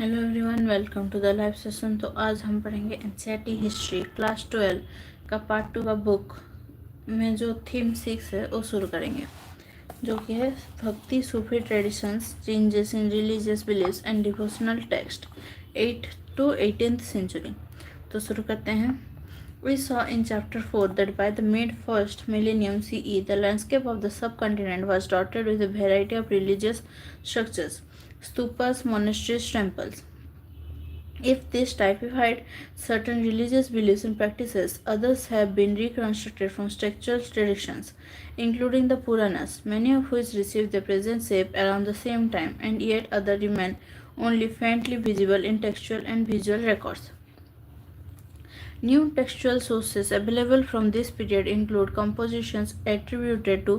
Hello everyone, welcome to the live session. तो आज हम पढ़ेंगे एनसीईआरटी हिस्ट्री क्लास 12 का पार्ट 2 का बुक में जो थीम 6 है वो शुरू करेंगे, जो कि है bhakti Sufi traditions, changes in religious beliefs and devotional text 8th to 18th century। तो शुरू करते हैं। We saw in chapter 4 that by the mid-first millennium CE, the landscape of the subcontinent was dotted with a variety of religious structures, stupas, monasteries, temples. If this typified certain religious beliefs and practices, others have been reconstructed from textual traditions, including the Puranas, many of which received their present shape around the same time, and yet others remain only faintly visible in textual and visual records. New textual sources available from this period include compositions attributed to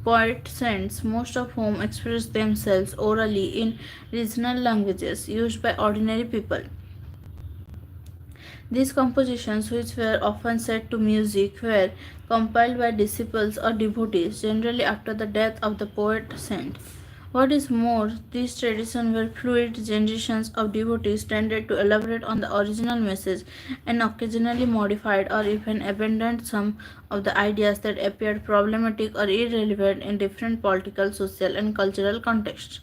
poet saints, most of whom expressed themselves orally in regional languages used by ordinary people. These compositions, which were often set to music, were compiled by disciples or devotees, generally after the death of the poet saint. What is more, these traditions were fluid. Generations of devotees tended to elaborate on the original message and occasionally modified or even abandoned some of the ideas that appeared problematic or irrelevant in different political, social, and cultural contexts.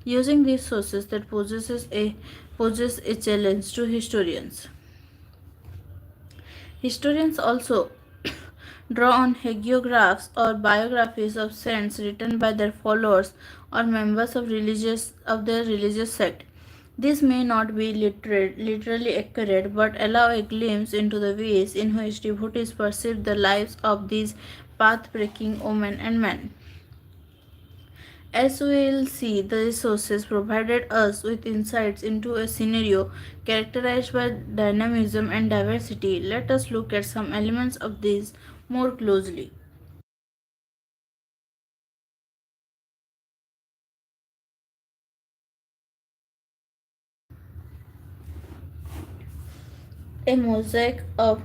Using these sources that poses a challenge to historians. Historians also draw on hagiographs or biographies of saints written by their followers or members of their religious sect. These may not be literally accurate, but allow a glimpse into the ways in which devotees perceived the lives of these path-breaking women and men. As we will see, the resources provided us with insights into a scenario characterized by dynamism and diversity. Let us look at some elements of these more closely. A mosaic of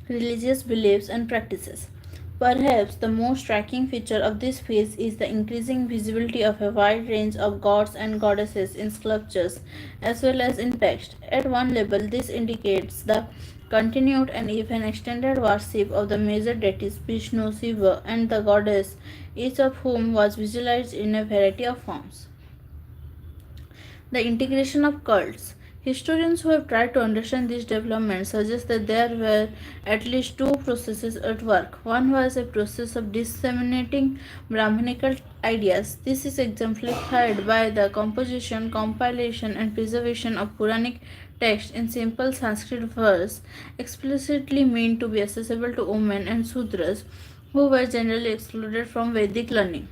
religious beliefs and practices. Perhaps the most striking feature of this phase is the increasing visibility of a wide range of gods and goddesses in sculptures as well as in text. At one level, this indicates the continued and even extended worship of the major deities Vishnu, Shiva, and the goddess, each of whom was visualized in a variety of forms. The integration of cults. Historians who have tried to understand these developments suggest that there were at least two processes at work. One was a process of disseminating Brahmanical ideas. This is exemplified by the composition, compilation, and preservation of Puranic texts in simple Sanskrit verse, explicitly meant to be accessible to women and Sudras, who were generally excluded from Vedic learning.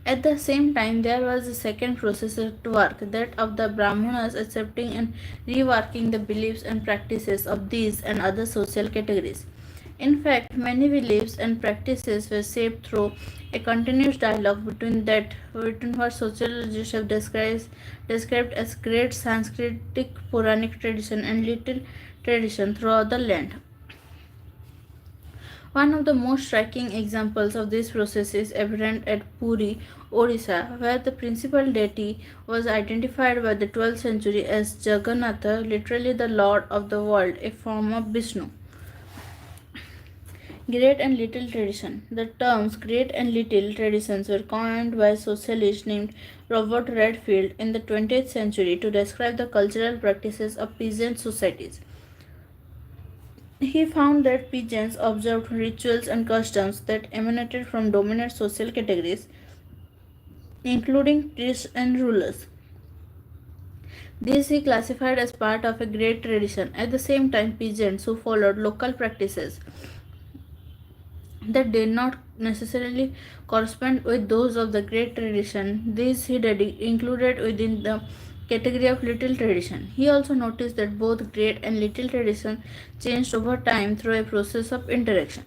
At the same time, there was a second process at work, that of the Brahmanas accepting and reworking the beliefs and practices of these and other social categories. In fact, many beliefs and practices were shaped through a continuous dialogue between what sociologists have described as great Sanskritic Puranic tradition and little tradition throughout the land. One of the most striking examples of this process is evident at Puri, Odisha, where the principal deity was identified by the 12th century as Jagannatha, literally the Lord of the world, a form of Vishnu. Great and Little Tradition. The terms Great and Little Traditions were coined by a socialist named Robert Redfield in the 20th century to describe the cultural practices of peasant societies. He found that peasants observed rituals and customs that emanated from dominant social categories, including priests and rulers. These he classified as part of a great tradition. At the same time, peasants who followed local practices that did not necessarily correspond with those of the great tradition, these he included within the category of little tradition. He also noticed that both great and little tradition changed over time through a process of interaction.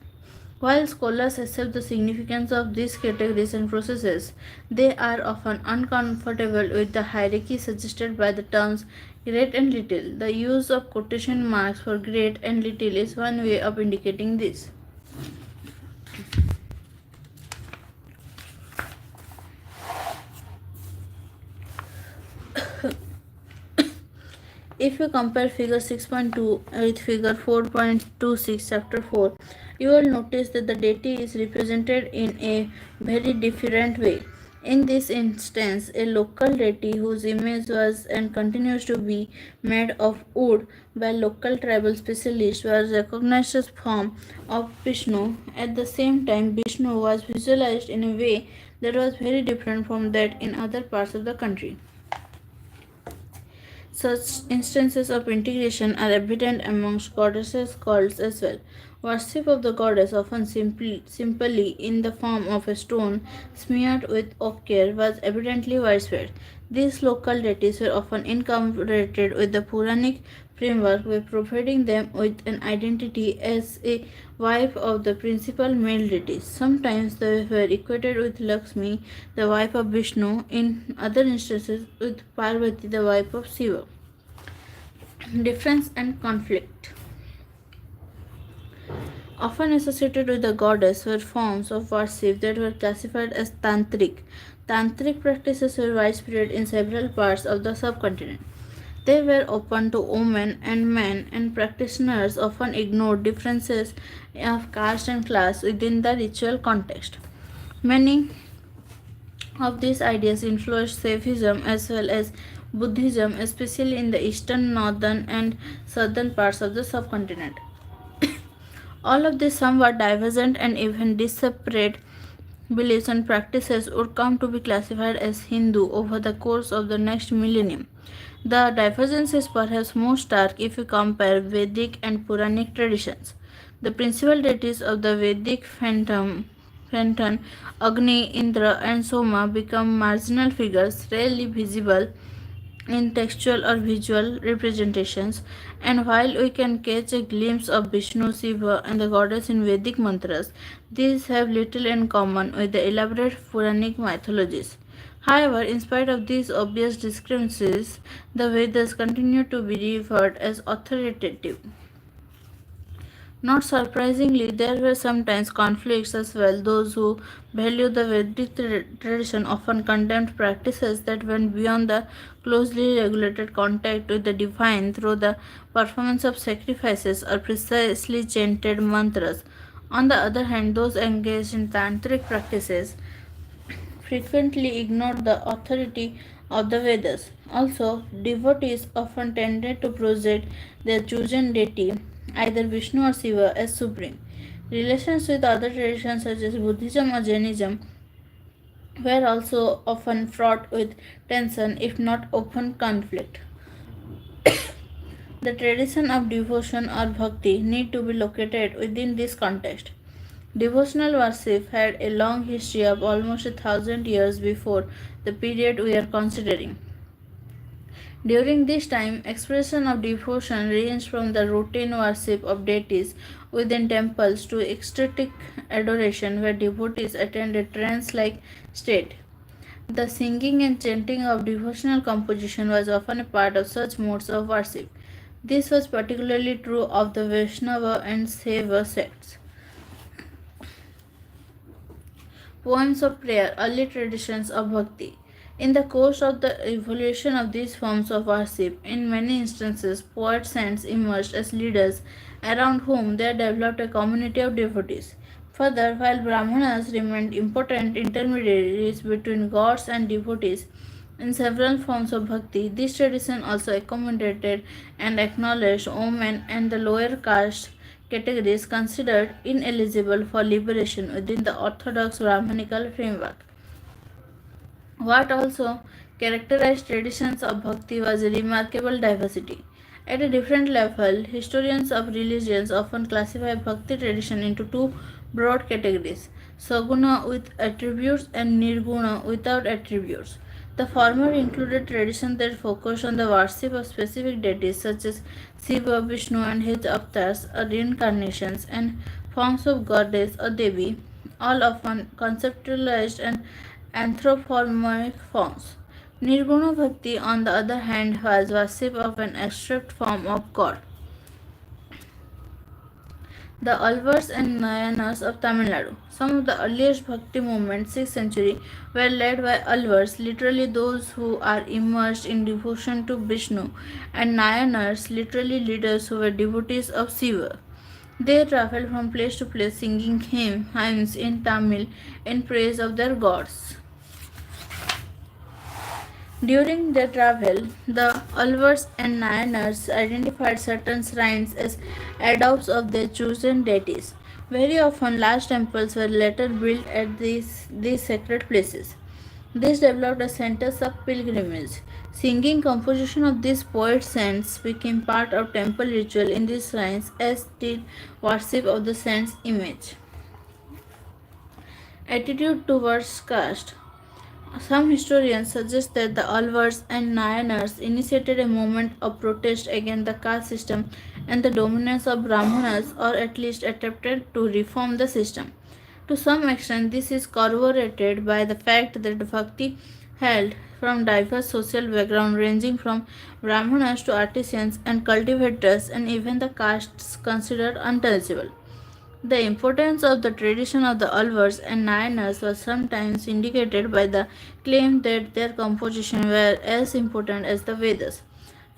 While scholars accept the significance of these categories and processes, they are often uncomfortable with the hierarchy suggested by the terms great and little. The use of quotation marks for great and little is one way of indicating this. If you compare figure 6.2 with figure 4.26 chapter 4, you will notice that the deity is represented in a very different way. In this instance, a local deity whose image was and continues to be made of wood by local tribal specialists was recognized as form of Vishnu. At the same time, Vishnu was visualized in a way that was very different from that in other parts of the country. Such instances of integration are evident amongst goddesses' cults as well. Worship of the goddess, often simply in the form of a stone smeared with ochre, was evidently widespread. These local deities were often incorporated with the Puranic framework by providing them with an identity as a wife of the principal male deities. Sometimes they were equated with Lakshmi, the wife of Vishnu, in other instances with Parvati, the wife of Shiva. Difference and conflict. Often associated with the goddess were forms of worship that were classified as tantric. Tantric practices were widespread in several parts of the subcontinent. They were open to women and men, and practitioners often ignored differences of caste and class within the ritual context. Many of these ideas influenced Sufism as well as Buddhism, especially in the eastern, northern, and southern parts of the subcontinent. All of these somewhat divergent and even disparate beliefs and practices would come to be classified as Hindu over the course of the next millennium. The divergence is perhaps most stark if you compare Vedic and Puranic traditions. The principal deities of the Vedic pantheon, Agni, Indra, and Soma, become marginal figures rarely visible in textual or visual representations, and while we can catch a glimpse of Vishnu, Shiva, and the goddess in Vedic mantras, these have little in common with the elaborate Puranic mythologies. However, in spite of these obvious discrepancies, the Vedas continue to be referred as authoritative. Not surprisingly, there were sometimes conflicts as well. Those who valued the Vedic tradition often condemned practices that went beyond the closely regulated contact with the divine through the performance of sacrifices or precisely chanted mantras. On the other hand, those engaged in tantric practices frequently ignored the authority of the Vedas. Also, devotees often tended to project their chosen deity, either Vishnu or Shiva, as supreme. Relations with other traditions such as Buddhism or Jainism were also often fraught with tension, if not open conflict. The tradition of devotion or bhakti need to be located within this context. Devotional worship had a long history of almost 1,000 years before the period we are considering. During this time, expression of devotion ranged from the routine worship of deities within temples to ecstatic adoration where devotees attend a trance-like state. The singing and chanting of devotional composition was often a part of such modes of worship. This was particularly true of the Vaishnava and Shaiva sects. Poems of prayer, early traditions of bhakti. In the course of the evolution of these forms of worship, in many instances, poet saints emerged as leaders around whom there developed a community of devotees. Further, while Brahmanas remained important intermediaries between gods and devotees in several forms of bhakti, this tradition also accommodated and acknowledged women and the lower caste categories considered ineligible for liberation within the orthodox Brahmanical framework. What also characterized traditions of bhakti was a remarkable diversity. At a different level, historians of religions often classify bhakti tradition into two broad categories: saguna with attributes and nirguna without attributes. The former included traditions that focused on the worship of specific deities such as Shiva, Vishnu, and his avatars or reincarnations, and forms of goddess or Devi, all often conceptualized and anthropomorphic forms. Nirguna Bhakti, on the other hand, was worship of an abstract form of God. The Alvars and Nayanas of Tamil Nadu. Some of the earliest Bhakti movements, 6th century, were led by Alvars, literally those who are immersed in devotion to Vishnu, and Nayanars, literally leaders who were devotees of Shiva. They traveled from place to place singing hymns in Tamil in praise of their gods. During their travel, the Alvars and Nayanars identified certain shrines as adopts of their chosen deities. Very often, large temples were later built at these sacred places. This developed as centers of pilgrimage. Singing composition of these poet saints became part of temple ritual in these shrines, as did worship of the saint's image. Attitude towards caste. Some historians suggest that the Alvars and Nayanars initiated a movement of protest against the caste system and the dominance of Brahmanas, or at least attempted to reform the system. To some extent, this is corroborated by the fact that Bhakti hailed from diverse social backgrounds ranging from Brahmanas to artisans and cultivators, and even the castes considered untouchable. The importance of the tradition of the Alvars and Nayanas was sometimes indicated by the claim that their composition were as important as the Vedas.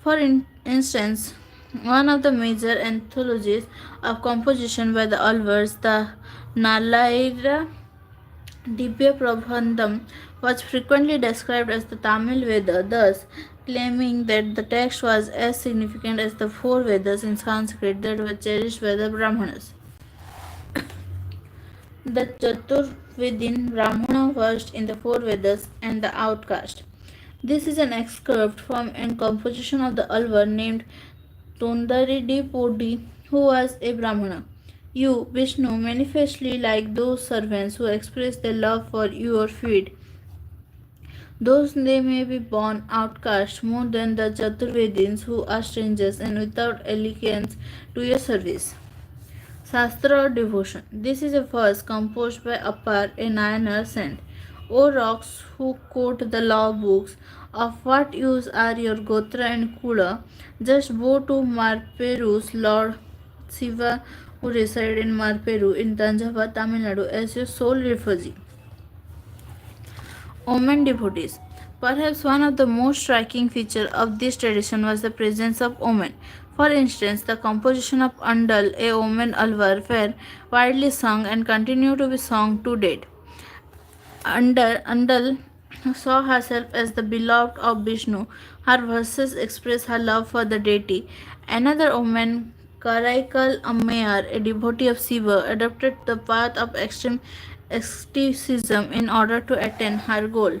For instance, one of the major anthologies of composition by the Alvars, the Nalaira Divya Prabandham, was frequently described as the Tamil Veda, thus claiming that the text was as significant as the four Vedas in Sanskrit that were cherished by the Brahmanas. The Chaturvedin Brahmana versed in the four Vedas and the outcast. This is an excerpt from a composition of the Alvar named Tondaridi Podi, who was a Brahmana. You, Vishnu, manifestly like those servants who express their love for your feet, those they may be born outcast more than the Chaturvedins who are strangers and without allegiance to your service. Shastra or devotion. This is a verse composed by Appar, a Nayanar saint. O rocks who quote the law books, of what use are your Gotra and Kula? Just bow to Marperu's Lord Shiva, who reside in Marperu in Tanjava, Tamil Nadu, as your sole refugee. Omen devotees. Perhaps one of the most striking features of this tradition was the presence of omen. For instance, the composition of Andal, a Omen Alvar, were widely sung and continue to be sung to date. Andal saw herself as the beloved of Vishnu. Her verses express her love for the deity. Another Omen, Karaikal Ammayar, a devotee of Shiva, adopted the path of extreme asceticism in order to attain her goal.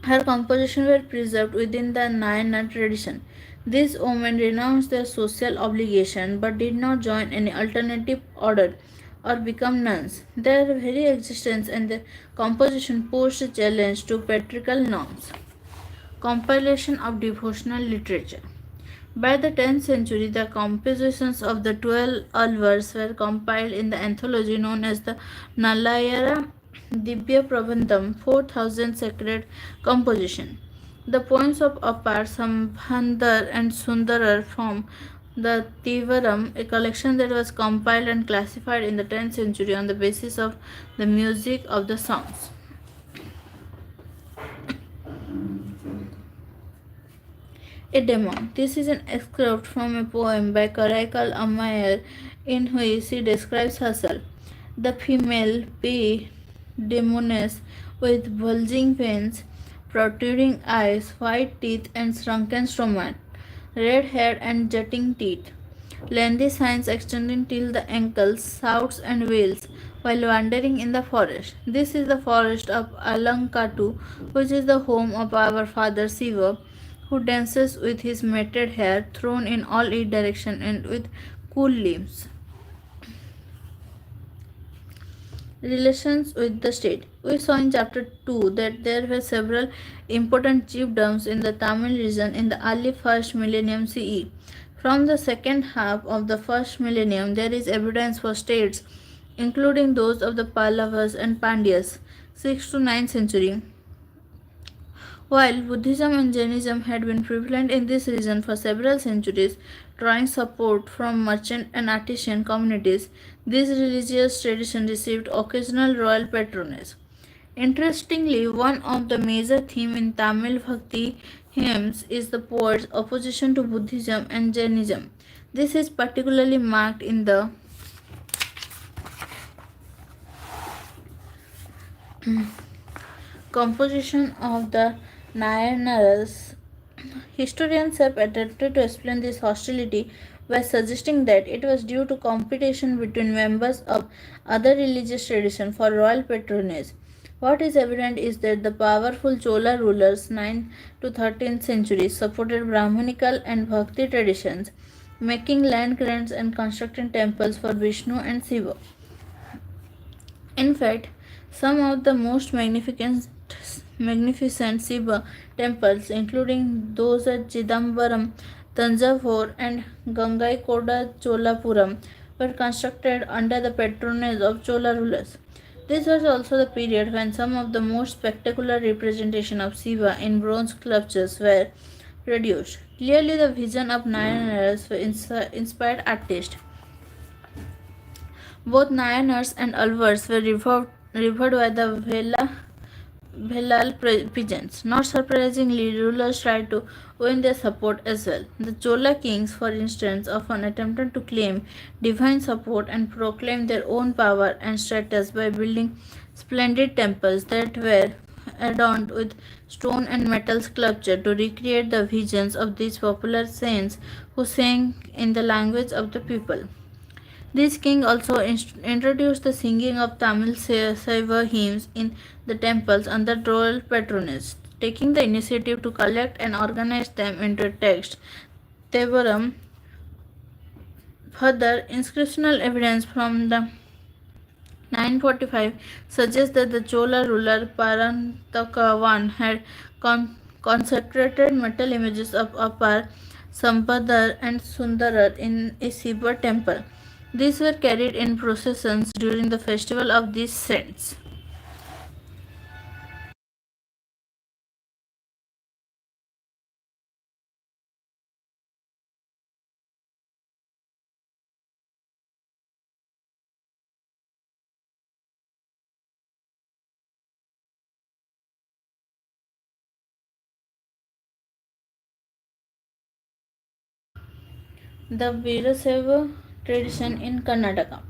Her compositions were preserved within the Nayanar tradition. These women renounced their social obligation but did not join any alternative order or become nuns. Their very existence and their composition posed a challenge to patriarchal norms. Compilation of devotional literature. By the 10th century, the compositions of the 12 Alvars were compiled in the anthology known as the Nalayara Divya Prabandham, 4000 sacred composition. The poems of Appar, Sambandar, and Sundarar form the Tivaram, a collection that was compiled and classified in the 10th century on the basis of the music of the songs. A demon. This is an excerpt from a poem by Karaikal Ammayar in which she describes herself. The female bee demoness with bulging veins, protruding eyes, white teeth and shrunken stomach, red hair and jutting teeth, lengthy signs extending till the ankles, shouts and wails while wandering in the forest. This is the forest of Alankatu, which is the home of our father Shiva, who dances with his matted hair thrown in all directions and with cool limbs. Relations with the state. We saw in chapter 2 that there were several important chiefdoms in the Tamil region in the early first millennium CE. From the second half of the first millennium, there is evidence for states, including those of the Pallavas and Pandyas, 6th to 9th century. While Buddhism and Jainism had been prevalent in this region for several centuries, drawing support from merchant and artisan communities. This religious tradition received occasional royal patronage. Interestingly, one of the major themes in Tamil Bhakti hymns is the poet's opposition to Buddhism and Jainism. This is particularly marked in the composition of the Nayanaras. Historians have attempted to explain this hostility by suggesting that it was due to competition between members of other religious traditions for royal patronage. What is evident is that the powerful Chola rulers 9th to 13th centuries supported Brahmanical and Bhakti traditions, making land grants and constructing temples for Vishnu and Shiva. In fact, some of the most magnificent Shiva temples, including those at Chidambaram, Tanjavur, and Gangaikonda Cholapuram, were constructed under the patronage of Chola rulers. This was also the period when some of the most spectacular representations of Shiva in bronze sculptures were produced. Clearly, the vision of Nayanaras inspired artists. Both Nayanars and Alvars were revered by the Bhelal peasants. Not surprisingly, rulers tried to win their support as well. The Chola kings, for instance, often attempted to claim divine support and proclaim their own power and status by building splendid temples that were adorned with stone and metal sculpture to recreate the visions of these popular saints who sang in the language of the people. This king also introduced the singing of Tamil Saiva hymns in the temples under royal patronage, taking the initiative to collect and organize them into a text. Tevaram. Further, inscriptional evidence from the 945 suggests that the Chola ruler Parantaka I had consecrated metal images of Apar, Sampadar, and Sundarar in a Shiva temple. These were carried in processions during the festival of these saints. The Virasaiva tradition in Karnataka.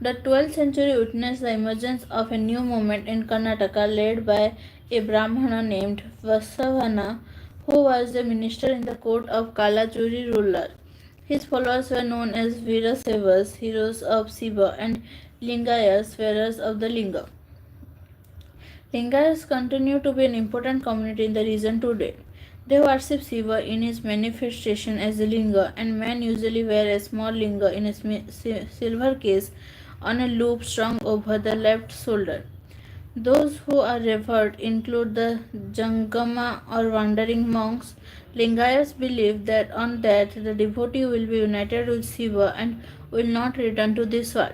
The 12th century witnessed the emergence of a new movement in Karnataka led by a Brahmana named Vasavana, who was the minister in the court of Kalachuri ruler. His followers were known as Virasaivas, heroes of Shiva, and Lingayas, wearers of the Linga. Lingayas continue to be an important community in the region today. They worship Shiva in his manifestation as a linga, and men usually wear a small linga in a silver case on a loop strung over the left shoulder. Those who are revered include the Jangama or wandering monks. Lingayas believe that on death the devotee will be united with Shiva and will not return to this world.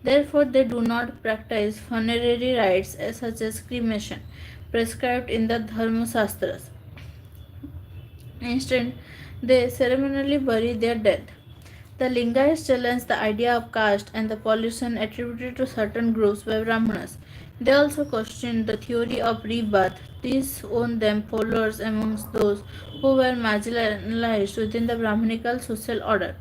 Therefore, they do not practice funerary rites such as cremation, prescribed in the Dharma Shastras. Instead, they ceremonially bury their dead. The Lingayas challenge the idea of caste and the pollution attributed to certain groups by Brahmanas. They also question the theory of rebirth. These own them followers amongst those who were marginalized within the Brahmanical social order.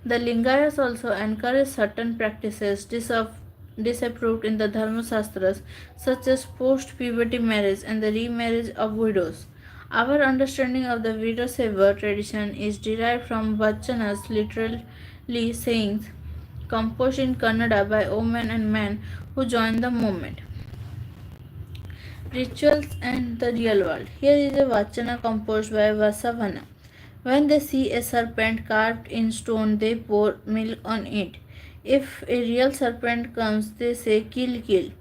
The Lingayas also encourage certain practices disapproved in the Dharma Shastras, such as post puberty marriage and the remarriage of widows. Our understanding of the Virasaiva tradition is derived from Vachanas, literally sayings, composed in Kannada by women and men who joined the movement. Rituals and the real world. Here is a Vachana composed by Vasavana. When they see a serpent carved in stone, they pour milk on it. If a real serpent comes, they say, kill, kill.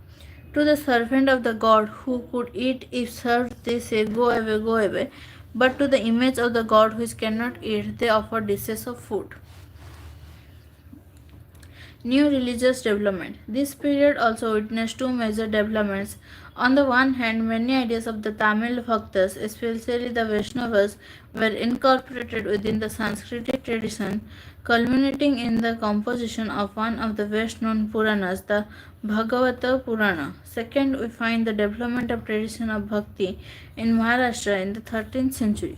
To the servant of the god who could eat if served, they say, go away, go away. But to the image of the god which cannot eat, they offer dishes of food. New religious development. This period also witnessed two major developments. On the one hand, many ideas of the Tamil Bhaktas, especially the Vaishnavas, were incorporated within the Sanskritic tradition, culminating in the composition of one of the best known Puranas, the Bhagavata Purana. Second, we find the development of tradition of Bhakti in Maharashtra in the 13th century.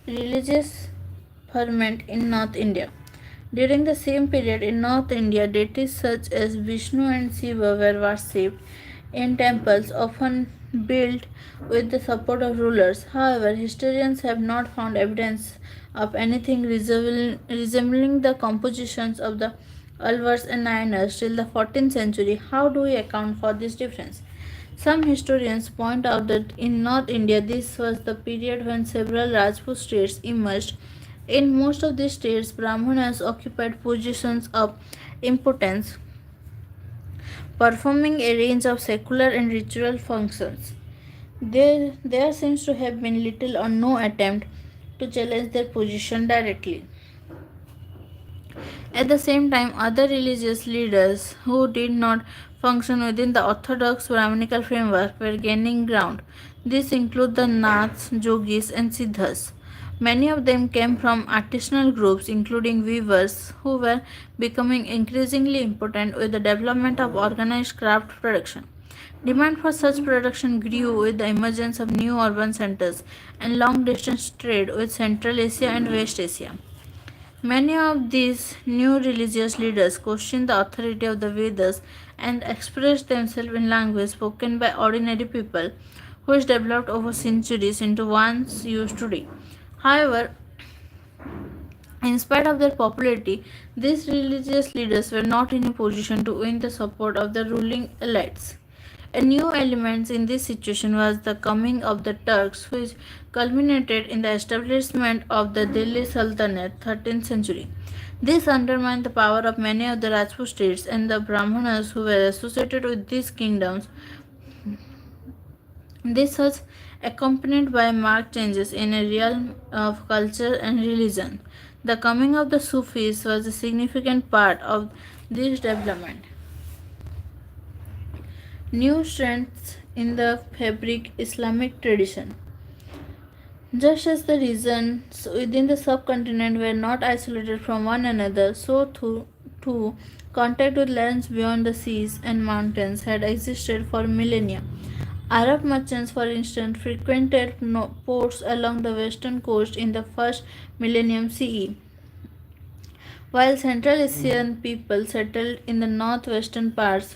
Religious ferment in North India. During the same period in North India, deities such as Vishnu and Shiva were worshipped in temples, often built with the support of rulers. However, historians have not found evidence of anything resembling the compositions of the Alvars and Nayanars till the 14th century. How do we account for this difference? Some historians point out that in North India this was the period when several Rajput states emerged. In most of these states, Brahmanas occupied positions of importance, performing a range of secular and ritual functions. There seems to have been little or no attempt to challenge their position directly. At the same time, other religious leaders who did not function within the orthodox Brahminical framework were gaining ground. These include the Naths, Yogis, and Siddhas. Many of them came from artisanal groups, including weavers, who were becoming increasingly important with the development of organized craft production. Demand for such production grew with the emergence of new urban centers and long distance trade with Central Asia and West Asia. Many of these new religious leaders questioned the authority of the Vedas and expressed themselves in language spoken by ordinary people, which developed over centuries into ones used today. However, in spite of their popularity, these religious leaders were not in a position to win the support of the ruling elites. A new element in this situation was the coming of the Turks, which culminated in the establishment of the Delhi Sultanate, 13th century. This undermined the power of many of the Rajput states, and the Brahmanas who were associated with these kingdoms. This was accompanied by marked changes in a realm of culture and religion. The coming of the Sufis was a significant part of this development. New strengths in the fabric Islamic tradition. Just as the regions within the subcontinent were not isolated from one another, so too contact with lands beyond the seas and mountains had existed for millennia. Arab merchants, for instance, frequented ports along the western coast in the first millennium CE, while Central Asian people settled in the northwestern parts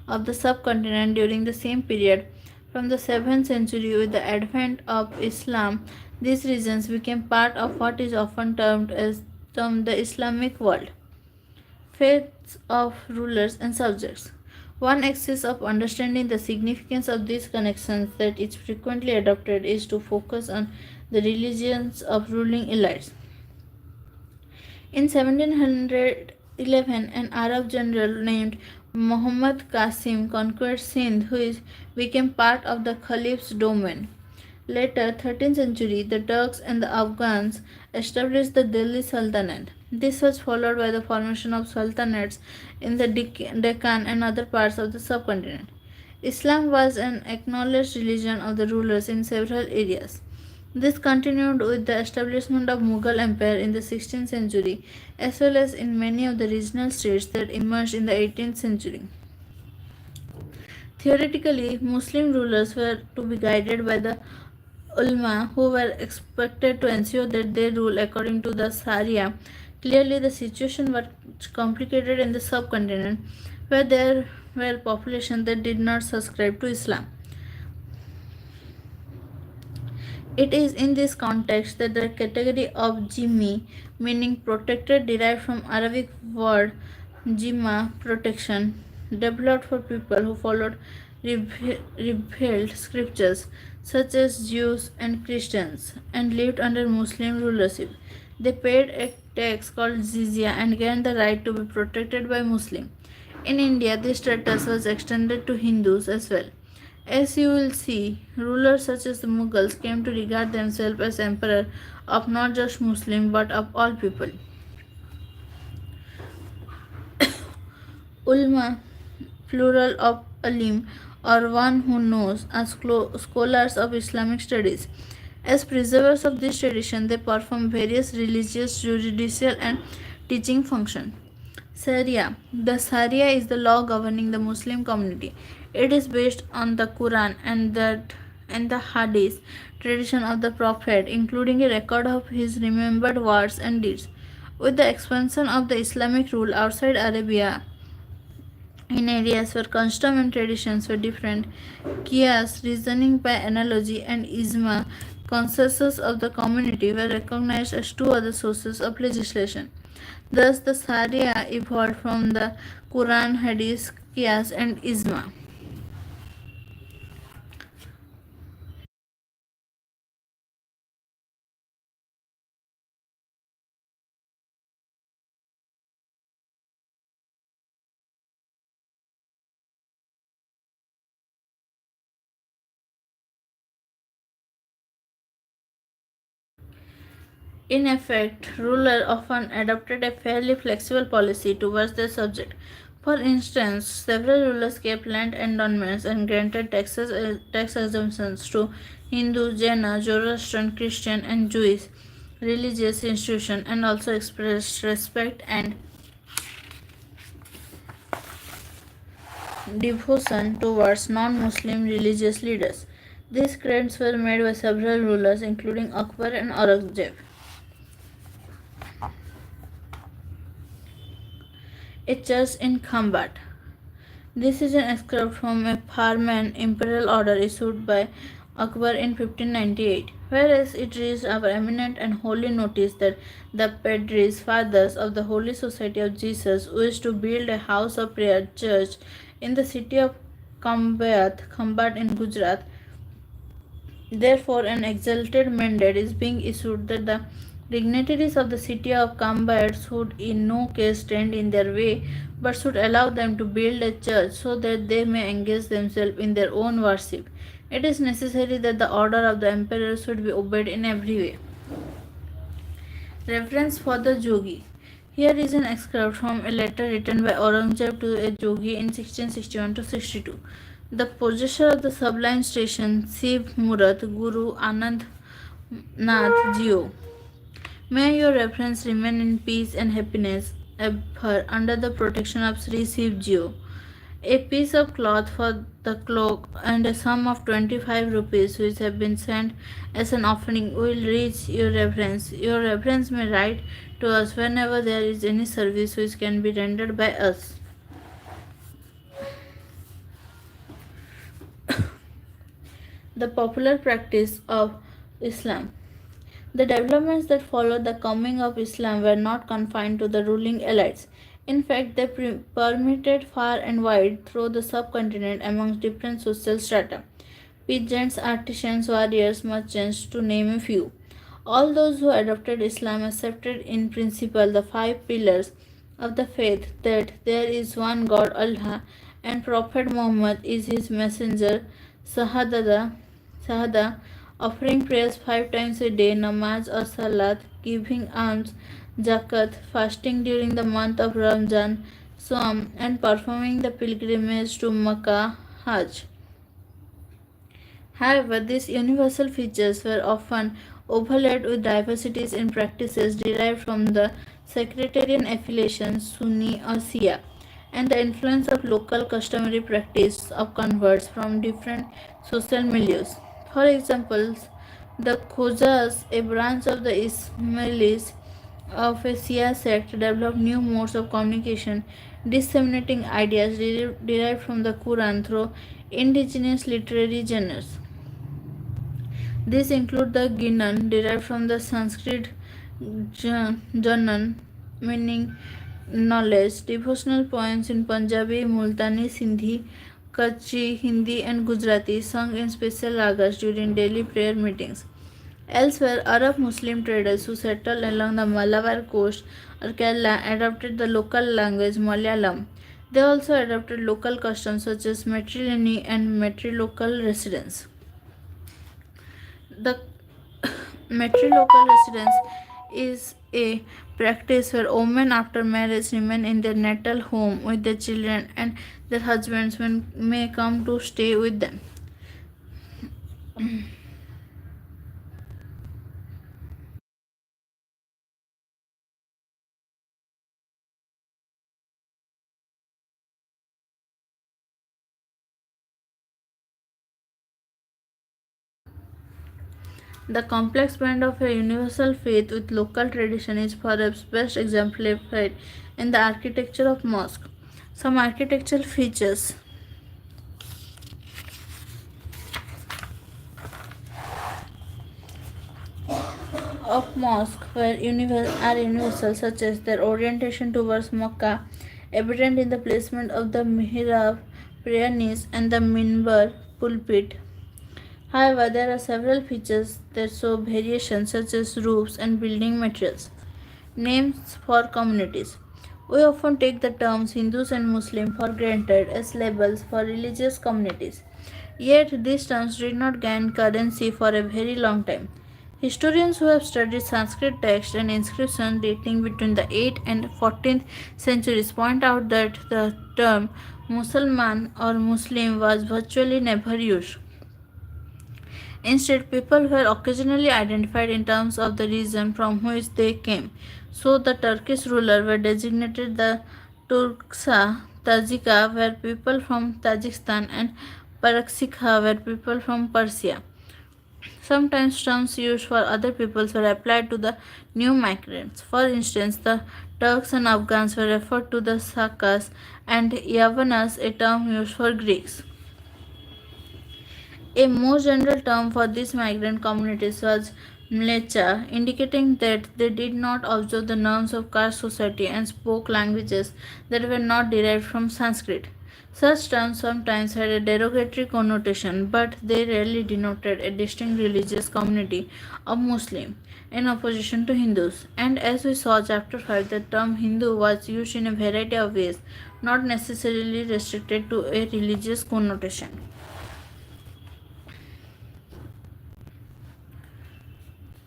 of the subcontinent during the same period. From the 7th century, with the advent of Islam, these regions became part of what is often termed the Islamic world, faiths of rulers and subjects. One axis of understanding the significance of these connections that is frequently adopted is to focus on the religions of ruling elites. In 1711, an Arab general named Muhammad Qasim conquered Sindh, which became part of the Caliph's domain. Later, 13th century, the Turks and the Afghans established the Delhi Sultanate. This was followed by the formation of sultanates in the Deccan and other parts of the subcontinent. Islam was an acknowledged religion of the rulers in several areas. This continued with the establishment of Mughal Empire in the 16th century, as well as in many of the regional states that emerged in the 18th century. Theoretically, Muslim rulers were to be guided by the ulama, who were expected to ensure that they rule according to the Sharia. Clearly, the situation was complicated in the subcontinent, where there were populations that did not subscribe to Islam. It is in this context that the category of jimmi, meaning protected, derived from Arabic word jimma, protection, developed for people who followed revealed scriptures, such as Jews and Christians, and lived under Muslim rulership. They paid a tax called jizya and gained the right to be protected by Muslims. In India, this status was extended to Hindus as well. As you will see, rulers such as the Mughals came to regard themselves as emperor of not just Muslim but of all people. Ulma, plural of alim, or one who knows, are scholars of Islamic studies. As preservers of this tradition, they perform various religious, judicial, and teaching functions. Sharia. The Sharia is the law governing the Muslim community. It is based on the Quran and the Hadith tradition of the Prophet, including a record of his remembered words and deeds. With the expansion of the Islamic rule outside Arabia, in areas where custom and traditions were different, Qiyas, reasoning by analogy, and Ijma, consensus of the community, were recognized as two other sources of legislation. Thus, the Sharia evolved from the Quran, Hadith, Qiyas, and Ijma. In effect, rulers often adopted a fairly flexible policy towards their subject. For instance, several rulers kept land endowments and granted tax exemptions to Hindu, Jaina, Zoroastrian, Christian, and Jewish religious institutions, and also expressed respect and devotion towards non-Muslim religious leaders. These claims were made by several rulers, including Akbar and Aurangzeb. A church in Khambat. This is an excerpt from a Farman imperial order issued by Akbar in 1598, whereas it reads our eminent and holy notice that the Padris, fathers of the Holy Society of Jesus, wished to build a house of prayer church in the city of Khambat in Gujarat. Therefore, an exalted mandate is being issued that the dignitaries of the city of Khambat should in no case stand in their way, but should allow them to build a church so that they may engage themselves in their own worship. It is necessary that the order of the emperor should be obeyed in every way. Reference for the Jogi. Here is an excerpt from a letter written by Aurangzeb to a Jogi in 1661 to 62. The possessor of the sublime station, Shiv Murat, Guru Anand Nath Jio. May your reference remain in peace and happiness ever under the protection of Sri Shiv Jio. A piece of cloth for the cloak and a sum of 25 rupees which have been sent as an offering will reach your reverence. Your reverence may write to us whenever there is any service which can be rendered by us. The popular practice of Islam. The developments that followed the coming of Islam were not confined to the ruling elites. In fact, they permeated far and wide through the subcontinent amongst different social strata. Peasants, artisans, warriors, merchants, to name a few. All those who adopted Islam accepted in principle the five pillars of the faith, that there is one God, Allah, and Prophet Muhammad is his messenger, Shahada, offering prayers 5 times a day, namaz or salat, giving alms, zakat, fasting during the month of Ramzan, Sawm, and performing the pilgrimage to Makkah, Hajj. However, these universal features were often overlaid with diversities in practices derived from the sectarian affiliations, Sunni or Shia, and the influence of local customary practice of converts from different social milieux. For example, the Khozas, a branch of the Ismailis of a Shia sect, developed new modes of communication, disseminating ideas derived from the Quran through indigenous literary genres. These include the Ginan, derived from the Sanskrit Janan, meaning knowledge, devotional poems in Punjabi, Multani, Sindhi, Kutchi, Hindi, and Gujarati, sung in special ragas during daily prayer meetings. Elsewhere, Arab Muslim traders who settled along the Malabar coast or Kerala adopted the local language Malayalam. They also adopted local customs such as matrilineal and matrilocal residence. The matrilocal residence is a practice where women after marriage remain in their natal home with their children and their husbands may come to stay with them. The complex blend of a universal faith with local tradition is perhaps best exemplified in the architecture of mosque. Some architectural features of mosque are universal, such as their orientation towards Makkah, evident in the placement of the mihrab, prayer niche, and the minbar pulpit. However, there are several features that show variations, such as roofs and building materials. Names for communities. We often take the terms Hindus and Muslim for granted as labels for religious communities. Yet, these terms did not gain currency for a very long time. Historians who have studied Sanskrit texts and inscriptions dating between the 8th and 14th centuries point out that the term Musalman or Muslim was virtually never used. Instead, people were occasionally identified in terms of the region from which they came. So, the Turkish ruler were designated the Turksa, Tajika were people from Tajikistan, and Paraksikha were people from Persia. Sometimes terms used for other peoples were applied to the new migrants. For instance, the Turks and Afghans were referred to the Sakas and Yavanas, a term used for Greeks. A more general term for these migrant communities was mlecha, indicating that they did not observe the norms of caste society and spoke languages that were not derived from Sanskrit. Such terms sometimes had a derogatory connotation, but they rarely denoted a distinct religious community of Muslim in opposition to Hindus. And as we saw chapter 5, the term Hindu was used in a variety of ways, not necessarily restricted to a religious connotation.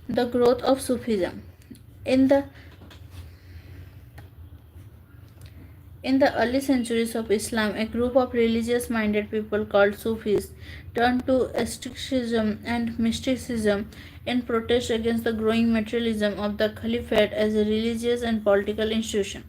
The growth of Sufism. In the in the early centuries of Islam, a group of religious minded people called Sufis turned to asceticism and mysticism in protest against the growing materialism of the Caliphate as a religious and political institution.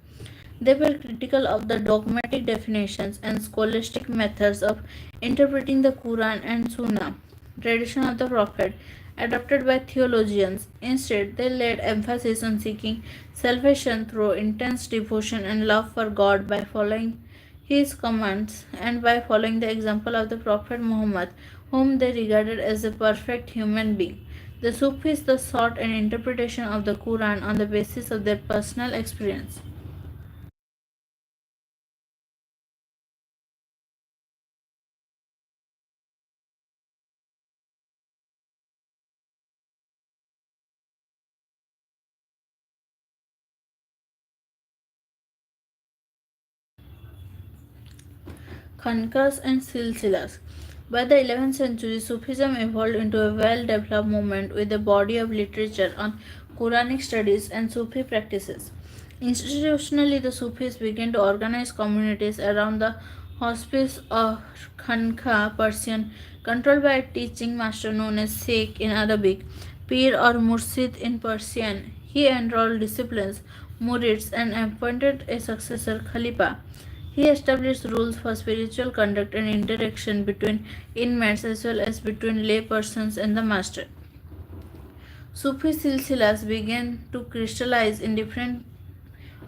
They were critical of the dogmatic definitions and scholastic methods of interpreting the Quran and Sunnah, tradition of the Prophet, adopted by theologians. Instead, they laid emphasis on seeking salvation through intense devotion and love for God by following his commands and by following the example of the Prophet Muhammad, whom they regarded as a perfect human being. The Sufis thus sought an interpretation of the Quran on the basis of their personal experience. Khanqahs and silsilas. By the 11th century, Sufism evolved into a well developed movement with a body of literature on Quranic studies and Sufi practices. Institutionally, the Sufis began to organize communities around the hospice of Khanqa, Persian, controlled by a teaching master known as Sheikh in Arabic, Pir or Mursid in Persian. He enrolled disciples, murids, and appointed a successor, Khalifa. He established rules for spiritual conduct and interaction between inmates as well as between lay persons and the master. Sufi silsilas began to crystallize in different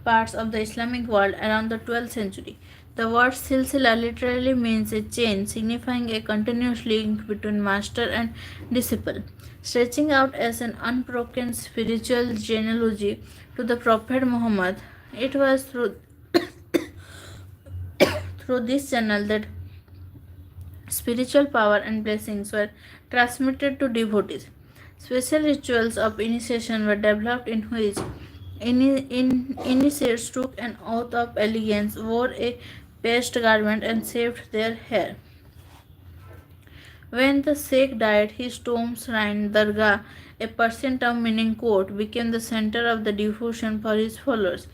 parts of the Islamic world around the 12th century. The word silsila literally means a chain, signifying a continuous link between master and disciple, stretching out as an unbroken spiritual genealogy to the Prophet Muhammad. It was through this channel that spiritual power and blessings were transmitted to devotees. Special rituals of initiation were developed in which initiates took an oath of allegiance, wore a patched garments, and shaved their hair. When the Sheikh died, his tomb shrine, Dargah, a Persian term meaning court, became the center of the devotion for his followers.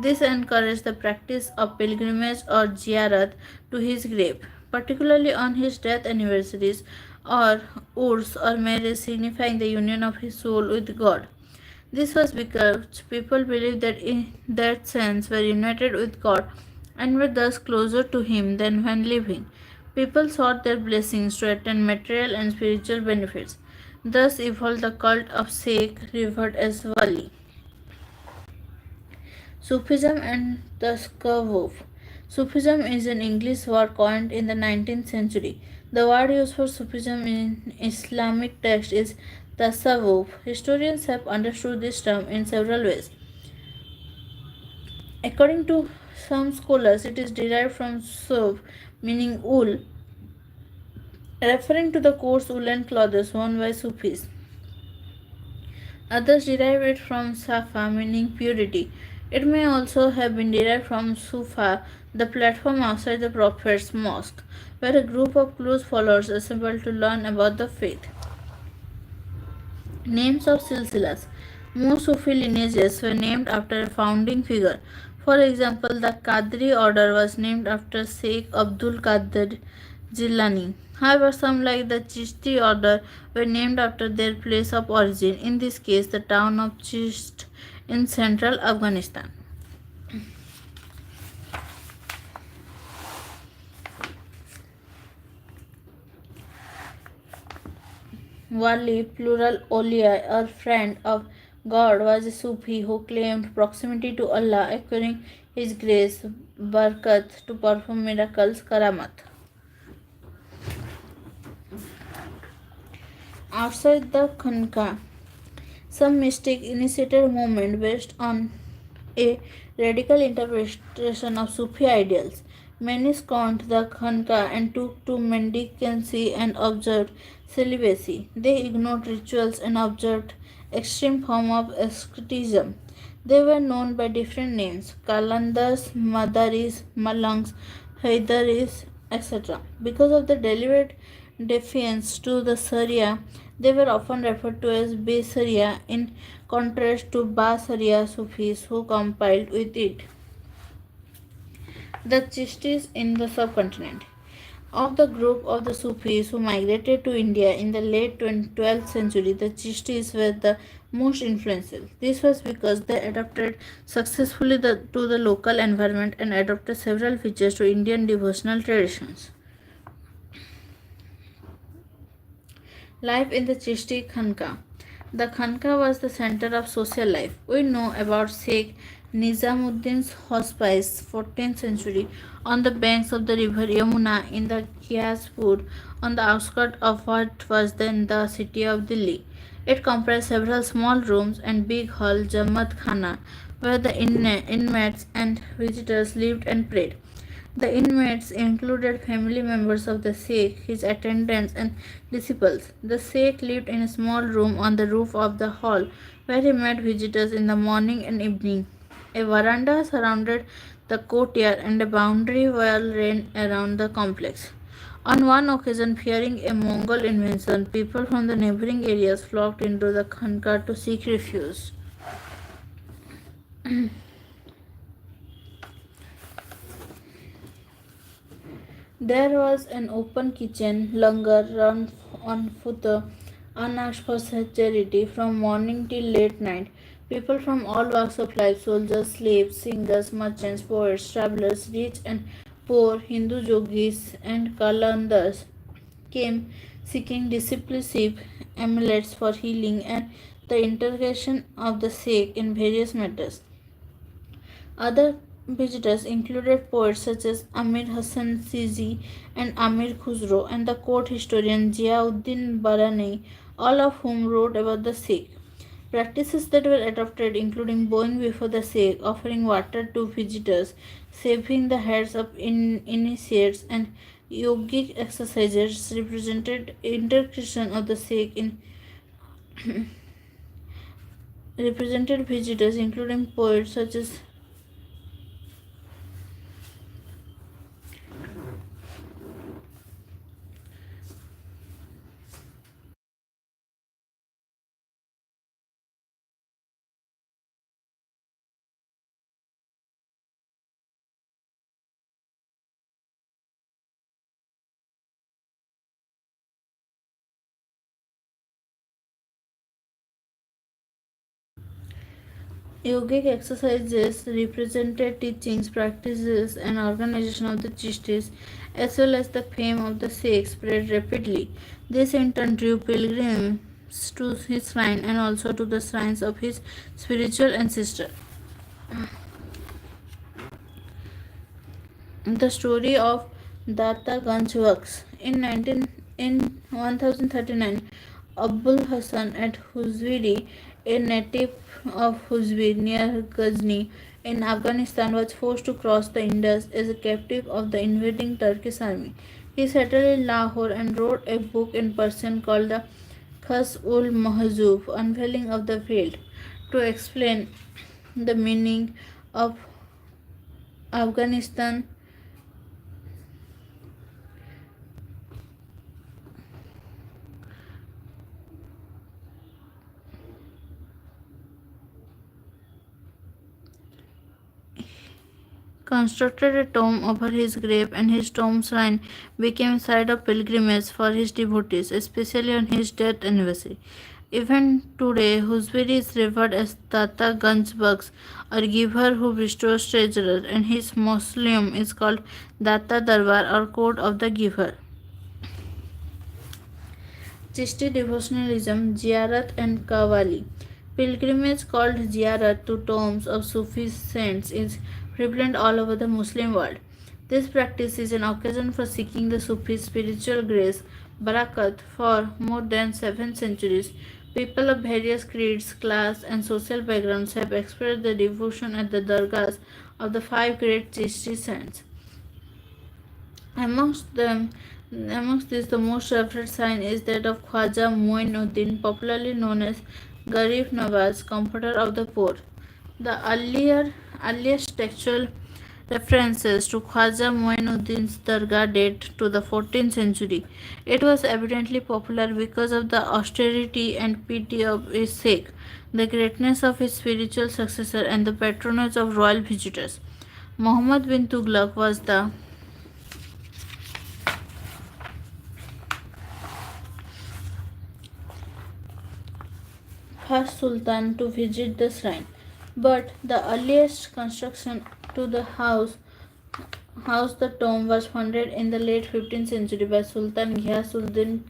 This encouraged the practice of pilgrimage or ziyarat to his grave, particularly on his death anniversaries or urs or marriage, signifying the union of his soul with God. This was because people believed that in that sense were united with God and were thus closer to Him than when living. People sought their blessings to attain material and spiritual benefits. Thus evolved the cult of Sheikh, revered as Wali. Sufism and Tasawwuf. Sufism is an English word coined in the 19th century. The word used for Sufism in Islamic text is Tasawwuf. Historians have understood this term in several ways. According to some scholars, it is derived from Suf, meaning wool, referring to the coarse woolen clothes worn by Sufis. Others derive it from Safa, meaning purity. It may also have been derived from Sufa, the platform outside the Prophet's mosque, where a group of close followers assembled to learn about the faith. Names of silsilas. Most Sufi lineages were named after a founding figure. For example, the Qadri order was named after Sheikh Abdul Qadir Jilani. However, some like the Chishti order were named after their place of origin, in this case the town of Chisht in central Afghanistan. Wali, plural Awliya, or friend of God, was a Sufi who claimed proximity to Allah, acquiring His grace, Barakat, to perform miracles, Karamat. Outside the Khanqa, some mystic initiated a movement based on a radical interpretation of Sufi ideals. Many scorned the Khanqa and took to mendicancy and observed celibacy. They ignored rituals and observed extreme form of asceticism. They were known by different names: Kalandars, Madaris, Malangs, Haidaris, etc. Because of the deliberate defiance to the Sharia, they were often referred to as Be-Sharia in contrast to Ba-Sharia Sufis who compiled with it. The Chishtis in the subcontinent. Of the group of the Sufis who migrated to India in the late 12th century, the Chishtis were the most influential. This was because they adapted successfully to the local environment and adopted several features to Indian devotional traditions. Life in the Chishti Khanqa. The Khanqa was the center of social life. We know about Sheikh Nizamuddin's hospice, 14th century, on the banks of the river Yamuna in the Ghiaspur, on the outskirts of what was then the city of Delhi. It comprised several small rooms and big hall, Jamaat Khana, where the inmates and visitors lived and prayed. The inmates included family members of the Sheikh, his attendants, and disciples. The Sheikh lived in a small room on the roof of the hall where he met visitors in the morning and evening. A veranda surrounded the courtyard and a boundary wall ran around the complex. On one occasion, fearing a Mongol invasion, people from the neighboring areas flocked into the Khanqa to seek refuge. There was an open kitchen, langar run on foot, unasked for charity from morning till late night. People from all walks of life, soldiers, slaves, singers, merchants, poets, travelers, rich and poor, Hindu yogis and kalandars, came seeking discipleship, amulets for healing, and the intercession of the sick in various matters. Other visitors included poets such as Amir Hassan Sizi and Amir Khusro and the court historian Ziauddin Barani, all of whom wrote about the Sikh. Practices that were adopted including bowing before the Sikh, offering water to visitors, shaving the heads of initiates, and yogic exercises represented intercession of the Sikh in represented visitors including poets such as Yogic exercises represented teachings, practices, and organization of the Chishtis, as well as the fame of the Sikhs spread rapidly. This in turn drew pilgrims to his shrine and also to the shrines of his spiritual ancestor. The story of Datta Ganj works. In 1039, Abul Hasan at Huzwiri, a native of Huzwir near Ghazni in Afghanistan, was forced to cross the Indus as a captive of the invading Turkish army. He settled in Lahore and wrote a book in Persian called the Khas-ul Mahzub, Unveiling of the Veiled, to explain the meaning of Afghanistan constructed a tomb over his grave, and his tomb shrine became a site of pilgrimage for his devotees, especially on his death anniversary. Even today, Huzbiri is revered as Tata Ganj Bugs, or giver who bestows treasure, and his mausoleum is called Datta Darbar, or court of the giver. Chishti devotionalism, Ziyarat and Qawwali. Pilgrimage called ziyarat to tombs of Sufi saints is prevalent all over the Muslim world. This practice is an occasion for seeking the Sufi spiritual grace, barakat, for more than 7 centuries. People of various creeds, class, and social backgrounds have expressed their devotion at the dargahs of the five great Chishti saints. Amongst them, amongst these, the most revered sign is that of Khwaja Muinuddin, popularly known as Garib Nawaz, comforter of the poor. The earliest textual references to Khwaja Muinuddin's dargah date to the 14th century. It was evidently popular because of the austerity and piety of its sake, the greatness of his spiritual successor, and the patronage of royal visitors. Muhammad bin Tughlaq was the first sultan to visit the shrine, but the earliest construction to the house the tomb was funded in the late 15th century by Sultan Ghiyasuddin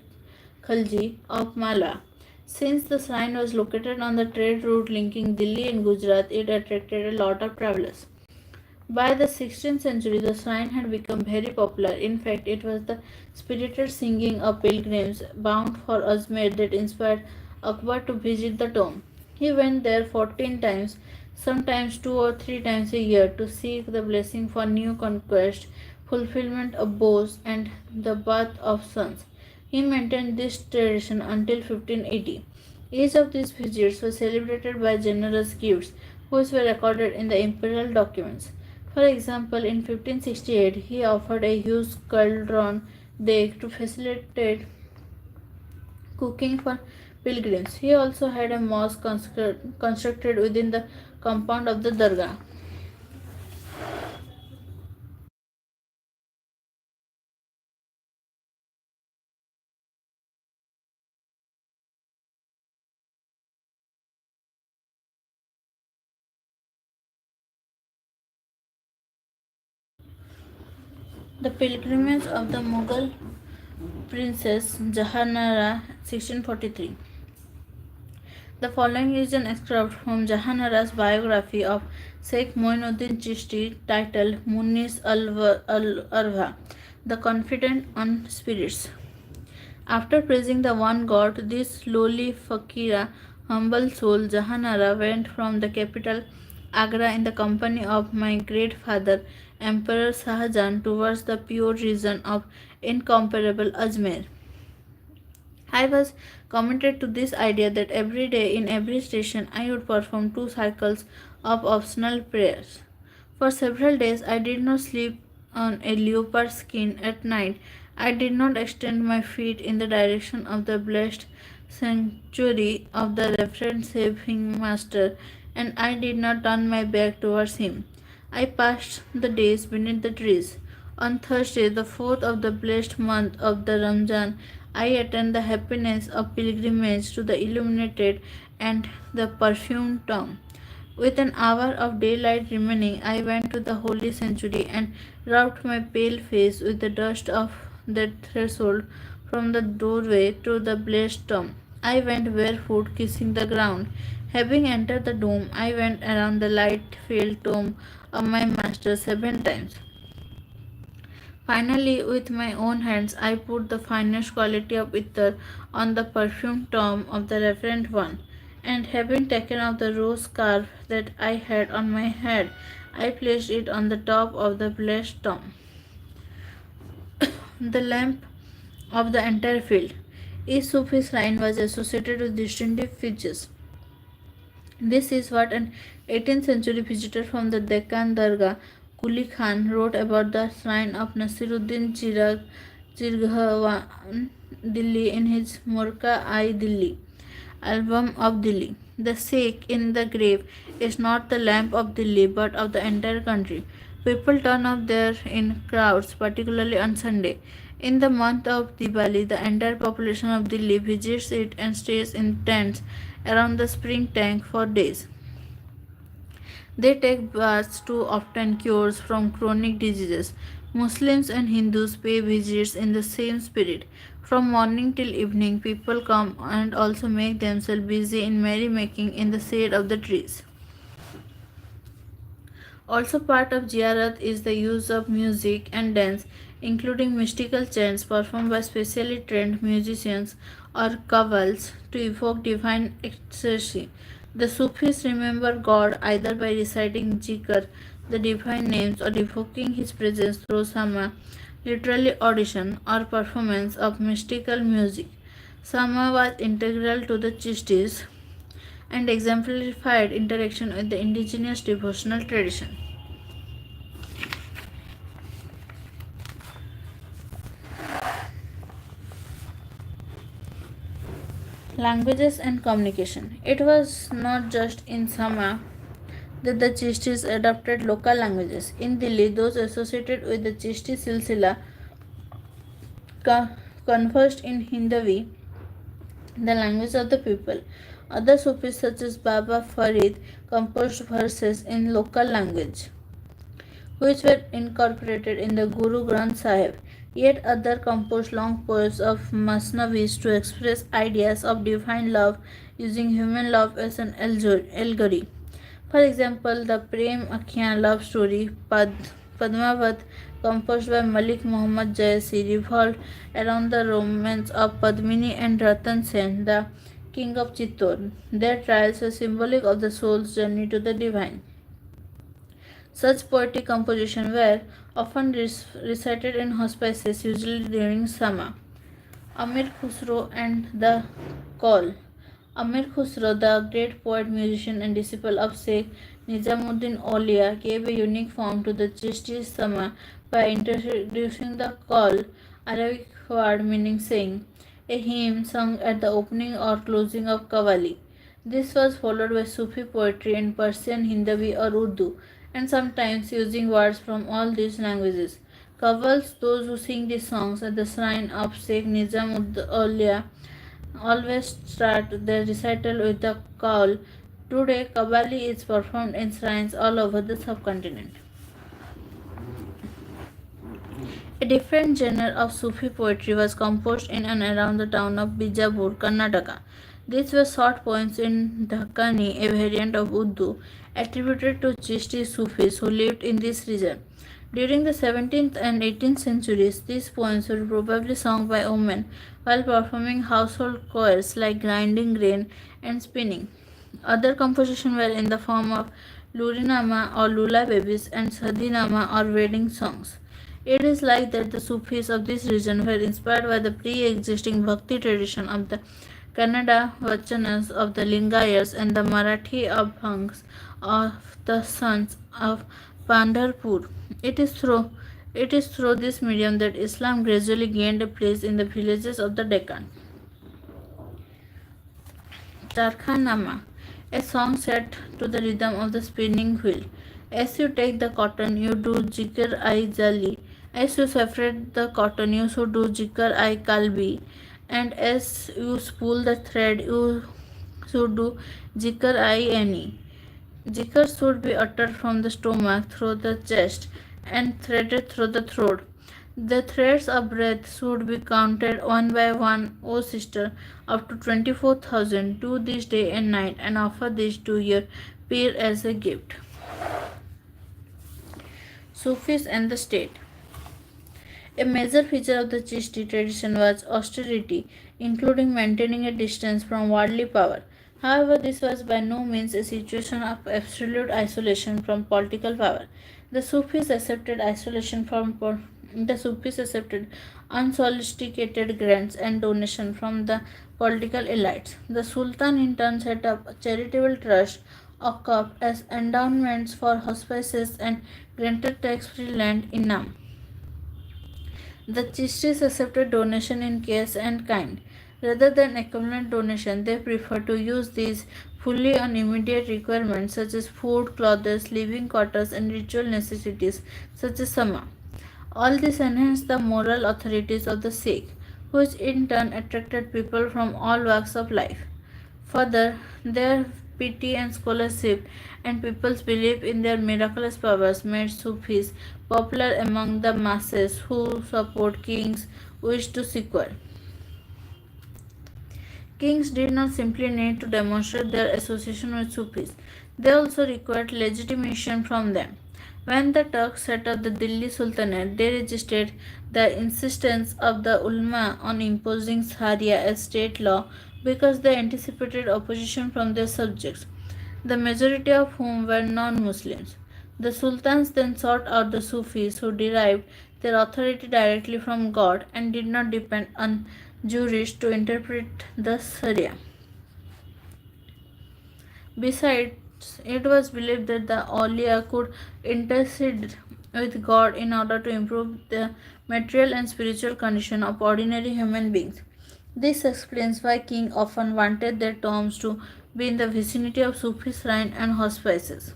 Khalji of Mala. Since the shrine was located on the trade route linking Delhi and Gujarat, it attracted a lot of travelers. By the 16th century, the shrine had become very popular. In fact, it was the spirited singing of pilgrims bound for Ajmer that inspired Akbar to visit the tomb. He went there 14 times, sometimes 2 or 3 times a year, to seek the blessing for new conquest, fulfillment of vows, and the birth of sons. He maintained this tradition until 1580. Each of these visits was celebrated by generous gifts, which were recorded in the imperial documents. For example, in 1568, he offered a huge cauldron dek to facilitate cooking for pilgrims. He also had a mosque constructed within the compound of the dargah. The pilgrimage of the Mughal princess Jahanara, 1643. The following is an excerpt from Jahanara's biography of Sheikh Moinuddin Chishti titled Munis al-Arwa, the Confident on Spirits. After praising the one God, this lowly fakira, humble soul, Jahanara, went from the capital Agra in the company of my great father, Emperor Shahjahan, towards the pure region of incomparable Ajmer. I was committed to this idea that every day in every station I would perform 2 cycles of optional prayers. For several days I did not sleep on a leopard skin at night. I did not extend my feet in the direction of the blessed sanctuary of the Reverend Saving Master, and I did not turn my back towards him. I passed the days beneath the trees. On Thursday, the fourth of the blessed month of the Ramzan, I attend the happiness of pilgrimage to the illuminated and the perfumed tomb. With an hour of daylight remaining, I went to the holy sanctuary and rubbed my pale face with the dust of that threshold from the doorway to the blessed tomb. I went barefoot, kissing the ground. Having entered the dome, I went around the light-filled tomb of my master 7 times. Finally, with my own hands, I put the finest quality of ether on the perfumed tomb of the Reverend One, and having taken off the rose scarf that I had on my head, I placed it on the top of the blessed tomb. The lamp of the entire field. Each Sufi shrine was associated with distinctive features. This is what an 18th century visitor from the Deccan Dargah, Kuli Khan, wrote about the shrine of Nasiruddin Chirghwan, Delhi in his Morka-I Delhi album of Delhi. The Sheikh in the grave is not the lamp of Delhi but of the entire country. People turn up there in crowds, particularly on Sunday. In the month of Diwali, the entire population of Delhi visits it and stays in tents around the spring tank for days. They take baths to obtain cures from chronic diseases. Muslims and Hindus pay visits in the same spirit. From morning till evening, people come and also make themselves busy in merrymaking in the shade of the trees. Also, part of Ziyarat is the use of music and dance, including mystical chants performed by specially trained musicians or qawwals to evoke divine ecstasy. The Sufis remember God either by reciting zikr, the divine names, or evoking His presence through sama, literally audition or performance of mystical music. Sama was integral to the Chishtis and exemplified interaction with the indigenous devotional tradition. Languages and communication. It was not just in Sama that the Chishtis adopted local languages. In Delhi, those associated with the Chishti Silsila conversed in Hindavi, the language of the people. Other Sufis such as Baba Farid composed verses in local language, which were incorporated in the Guru Granth Sahib. Yet others composed long poems of Masnavis to express ideas of divine love using human love as an allegory. For example, the Prem Akhyan love story Padmavat, composed by Malik Muhammad Jayasi, revolved around the romance of Padmini and Ratan Sen, the king of Chittor. Their trials were symbolic of the soul's journey to the divine. Such poetic compositions were often recited in hospices, usually during Sama. Amir Khusro and the Call. Amir Khusro, the great poet, musician, and disciple of Sheikh Nizamuddin Aulia, gave a unique form to the Chishti Sama by introducing the Call, Arabic word meaning saying, a hymn sung at the opening or closing of Qawwali. This was followed by Sufi poetry in Persian, Hindavi, or Urdu, and sometimes using words from all these languages. Qawwals, those who sing these songs at the shrine of Sheikh Nizamuddin Aulia, always start their recital with the call. Today, Qawwali is performed in shrines all over the subcontinent. A different genre of Sufi poetry was composed in and around the town of Bijapur, Karnataka. These were short poems in Dhakkani, a variant of Urdu, attributed to Chishti Sufis who lived in this region. During the 17th and 18th centuries, these poems were probably sung by women while performing household chores like grinding grain and spinning. Other compositions were in the form of Lurinama or lullabies and Sadinama or wedding songs. It is like that the Sufis of this region were inspired by the pre-existing Bhakti tradition of the Kannada Vachanas of the Lingayats and the Marathi Abhangs of the sons of Pandharpur. It is through this medium that Islam gradually gained a place in the villages of the Deccan. Charkhanama, a song set to the rhythm of the spinning wheel. As you take the cotton, you do jikr I jali. As you separate the cotton, you should do jikr I kalbi. And as you spool the thread, you should do jikr I any. Zikr should be uttered from the stomach through the chest and threaded through the throat. The threads of breath should be counted one by one, O sister, up to 24,000. Do this day and night and offer this to your peer as a gift. Sufis and the state. A major feature of the Chishti tradition was austerity, including maintaining a distance from worldly power. However, this was by no means a situation of absolute isolation from political power. The Sufis accepted unsolicited grants and donations from the political elites. The Sultan in turn set up a charitable trust or as endowments for hospices and granted tax-free land in Nam. The Chistis accepted donation in cash and kind. Rather than accumulate donation, they prefer to use these fully on immediate requirements such as food, clothes, living quarters, and ritual necessities such as sama. All this enhanced the moral authorities of the Sikh, which in turn attracted people from all walks of life. Further, their piety and scholarship and people's belief in their miraculous powers made Sufis popular among the masses who support kings wished to secure. Kings did not simply need to demonstrate their association with Sufis, they also required legitimation from them. When the Turks set up the Delhi Sultanate, they resisted the insistence of the ulama on imposing Sharia as state law because they anticipated opposition from their subjects, the majority of whom were non-Muslims. The sultans then sought out the Sufis who derived their authority directly from God and did not depend on jurists to interpret the Sharia. Besides, it was believed that the awliya could intercede with God in order to improve the material and spiritual condition of ordinary human beings. This explains why kings often wanted their tombs to be in the vicinity of Sufi shrines and hospices.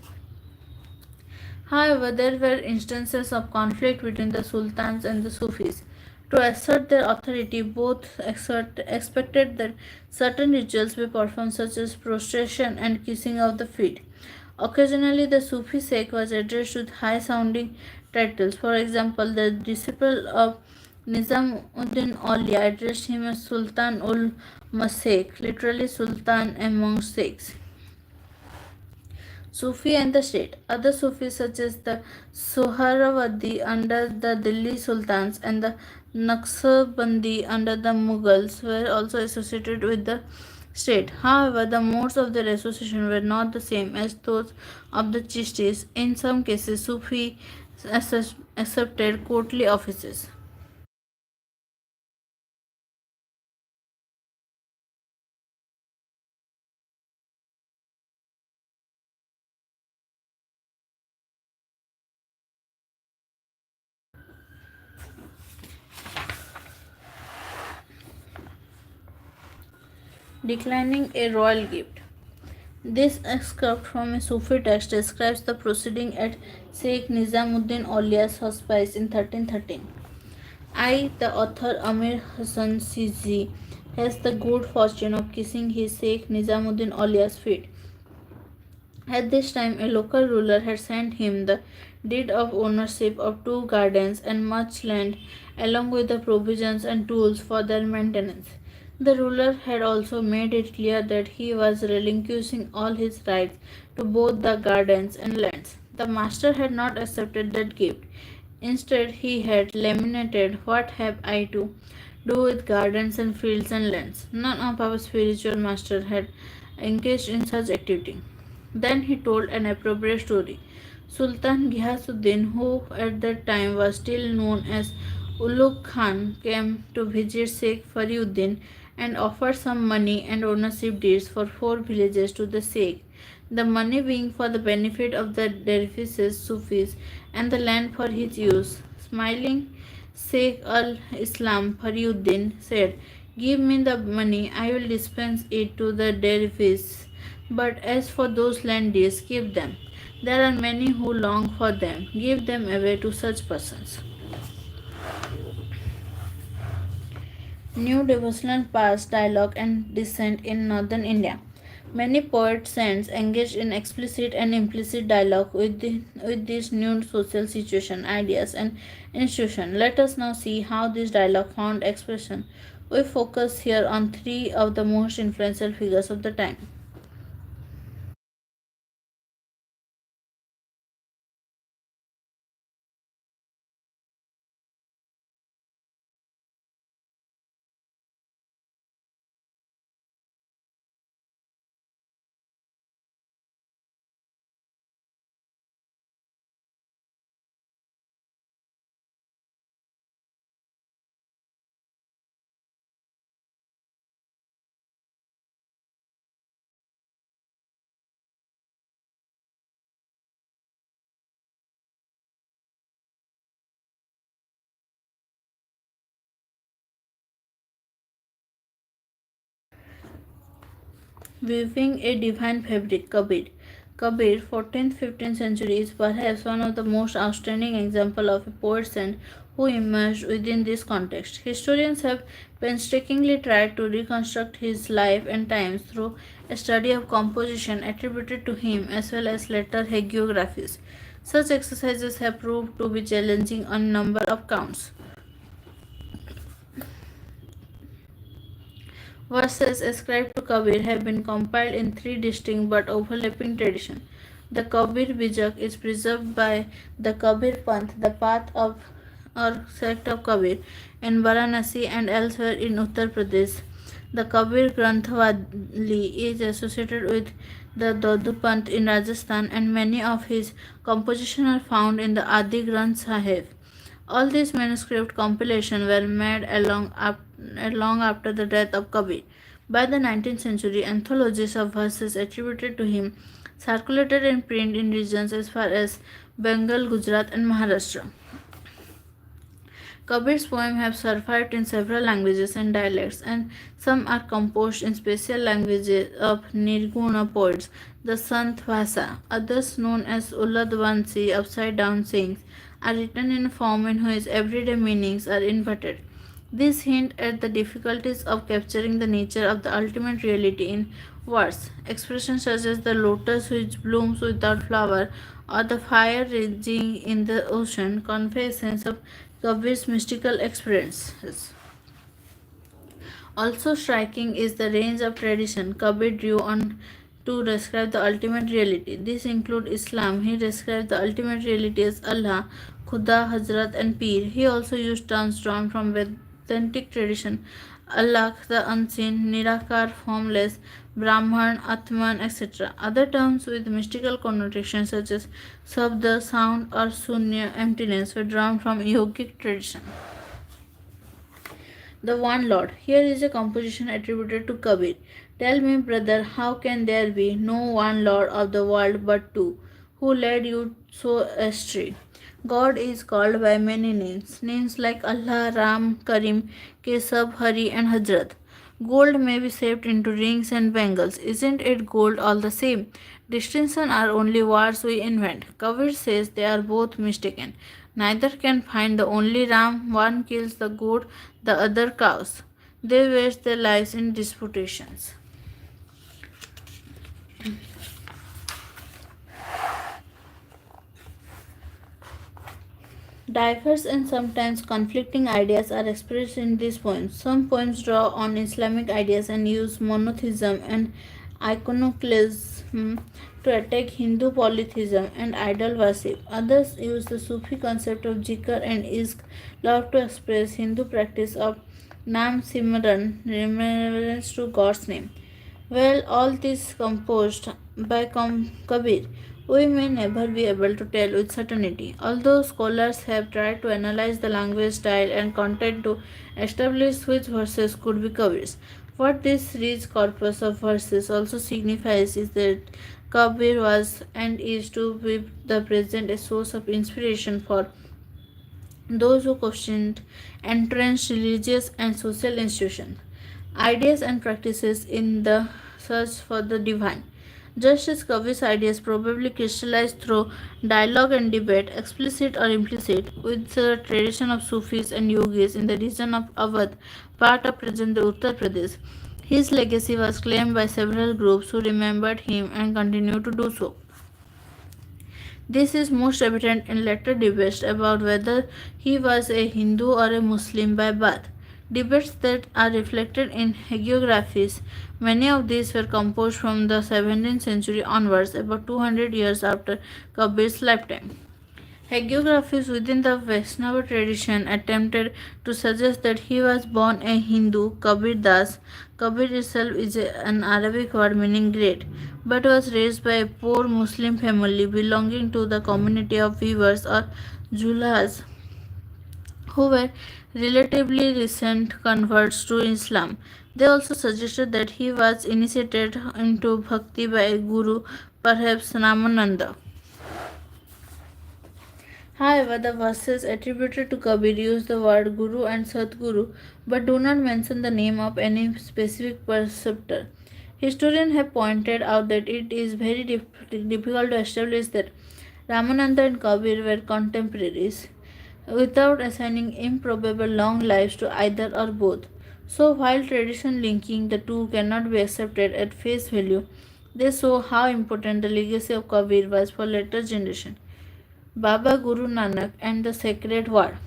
However, there were instances of conflict between the sultans and the Sufis. To assert their authority, both expected that certain rituals be performed, such as prostration and kissing of the feet. Occasionally, the Sufi sheikh was addressed with high sounding titles. For example, the disciple of Nizamuddin Aulia addressed him as Sultan ul Masek, literally Sultan among sheikhs. Sufi and the state. Other Sufis such as the Sohrawardi under the Delhi Sultans and the Naqshbandi under the Mughals were also associated with the state. However, the modes of their association were not the same as those of the Chishtis. In some cases, Sufi accepted courtly offices. Declining a royal gift. This excerpt from a Sufi text describes the proceeding at Sheikh Nizamuddin Aulia's hospice in 1313. I, the author Amir Hassan Sizi, has the good fortune of kissing his Sheikh Nizamuddin Aulia's feet. At this time, a local ruler had sent him the deed of ownership of 2 gardens and much land, along with the provisions and tools for their maintenance. The ruler had also made it clear that he was relinquishing all his rights to both the gardens and lands. The master had not accepted that gift. Instead, he had lamented, "What have I to do with gardens and fields and lands? None of our spiritual masters had engaged in such activity." Then he told an appropriate story. Sultan Ghiyasuddin, who at that time was still known as Ulugh Khan, came to visit Sheikh Fariuddin and offered some money and ownership deeds for 4 villages to the Sheikh, the money being for the benefit of the dervishes, Sufis, and the land for his use. Smiling, Sheikh al-Islam Fariuddin said, "Give me the money, I will dispense it to the dervishes. But as for those land deeds, keep them. There are many who long for them. Give them away to such persons." New devotional past, dialogue, and descent in northern India. Many poets saints engaged in explicit and implicit dialogue with these new social situation, ideas, and institutions. Let us now see how this dialogue found expression. We focus here on three of the most influential figures of the time. Weaving a divine fabric, Kabir. Kabir, 14th-15th century, is perhaps one of the most outstanding examples of a poet saint who emerged within this context. Historians have painstakingly tried to reconstruct his life and times through a study of composition attributed to him as well as later hagiographies. Such exercises have proved to be challenging on a number of counts. Verses ascribed to Kabir have been compiled in three distinct but overlapping traditions. The Kabir Bijak is preserved by the Kabir Panth, the path of or sect of Kabir, in Varanasi and elsewhere in Uttar Pradesh. The Kabir Granthwali is associated with the Dodu Panth in Rajasthan, and many of his compositions are found in the Adi Granth Sahib. All these manuscript compilations were made long after the death of Kabir. By the 19th century, anthologies of verses attributed to him circulated in print in regions as far as Bengal, Gujarat, and Maharashtra. Kabir's poems have survived in several languages and dialects, and some are composed in special languages of Nirguna poets, the Sant Bhasa. Others, known as Uladvansi, upside down sayings, are written in a form in which everyday meanings are inverted. This hint at the difficulties of capturing the nature of the ultimate reality in words. Expressions such as the lotus which blooms without flower or the fire raging in the ocean convey a sense of Kabir's mystical experiences. Also striking is the range of tradition Kabir drew on to describe the ultimate reality. This includes Islam. He described the ultimate reality as Allah, Khuda, Hazrat, and Pir. He also used terms drawn from Vedantic tradition, Allah, the unseen, Nirakar, formless, Brahman, Atman, etc. Other terms with mystical connotations such as Sabda, sound, or Sunya, emptiness, were drawn from yogic tradition. The One Lord. Here is a composition attributed to Kabir. Tell me, brother, how can there be no one Lord of the world but two? Who led you so astray? God is called by many names, names like Allah, Ram, Karim, Kesab, Hari, and Hazrat. Gold may be shaped into rings and bangles. Isn't it gold all the same? Distinctions are only words we invent. Kabir says they are both mistaken. Neither can find the only ram. One kills the goat, the other cows. They waste their lives in disputations. Diverse and sometimes conflicting ideas are expressed in these poems. Some poems draw on Islamic ideas and use monotheism and iconoclasm to attack Hindu polytheism and idol worship. Others use the Sufi concept of zikr and ishq, love to express Hindu practice of Nam Simran, remembrance to God's name. Well, all this composed by Kabir, we may never be able to tell with certainty. Although scholars have tried to analyze the language, style, and content to establish which verses could be Kabir's. What this rich corpus of verses also signifies is that Kabir was and is to be the present a source of inspiration for those who questioned entrenched religious and social institutions, ideas and practices in the search for the divine. Just as Kabir's ideas probably crystallized through dialogue and debate, explicit or implicit, with the tradition of Sufis and Yogis in the region of Awadh, part of present Uttar Pradesh, His legacy was claimed by several groups who remembered him and continue to do so. This is most evident in later debates about whether he was a Hindu or a Muslim by birth, debates that are reflected in hagiographies. Many of these were composed from the 17th century onwards, about 200 years after Kabir's lifetime. Hagiographies within the Vaishnava tradition attempted to suggest that he was born a Hindu, Kabir Das. Kabir itself is an Arabic word meaning great, but was raised by a poor Muslim family belonging to the community of weavers or Julhas, who were relatively recent converts to Islam. They also suggested that he was initiated into bhakti by a guru, perhaps Ramananda. However, the verses attributed to Kabir use the word Guru and Sadguru but do not mention the name of any specific preceptor. Historians have pointed out that it is very difficult to establish that Ramananda and Kabir were contemporaries without assigning improbable long lives to either or both. So, while tradition linking the two cannot be accepted at face value, they show how important the legacy of Kabir was for later generations. Baba Guru Nanak and the Sacred Word.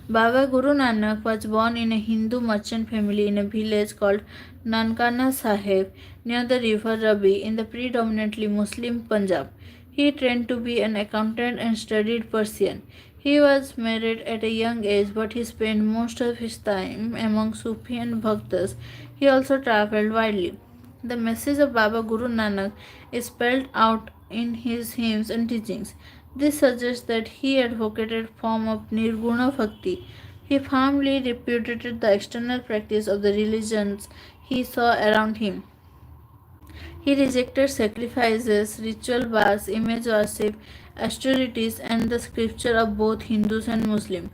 Baba Guru Nanak was born in a Hindu merchant family in a village called Nankana Sahib near the river Ravi in the predominantly Muslim Punjab. He trained to be an accountant and studied Persian. He was married at a young age, but he spent most of his time among Sufi and Bhaktas. He also travelled widely. The message of Baba Guru Nanak is spelled out in his hymns and teachings. This suggests that he advocated a form of Nirguna Bhakti. He firmly repudiated the external practice of the religions he saw around him. He rejected sacrifices, ritual baths, image worship, austerities, and the scripture of both Hindus and Muslims.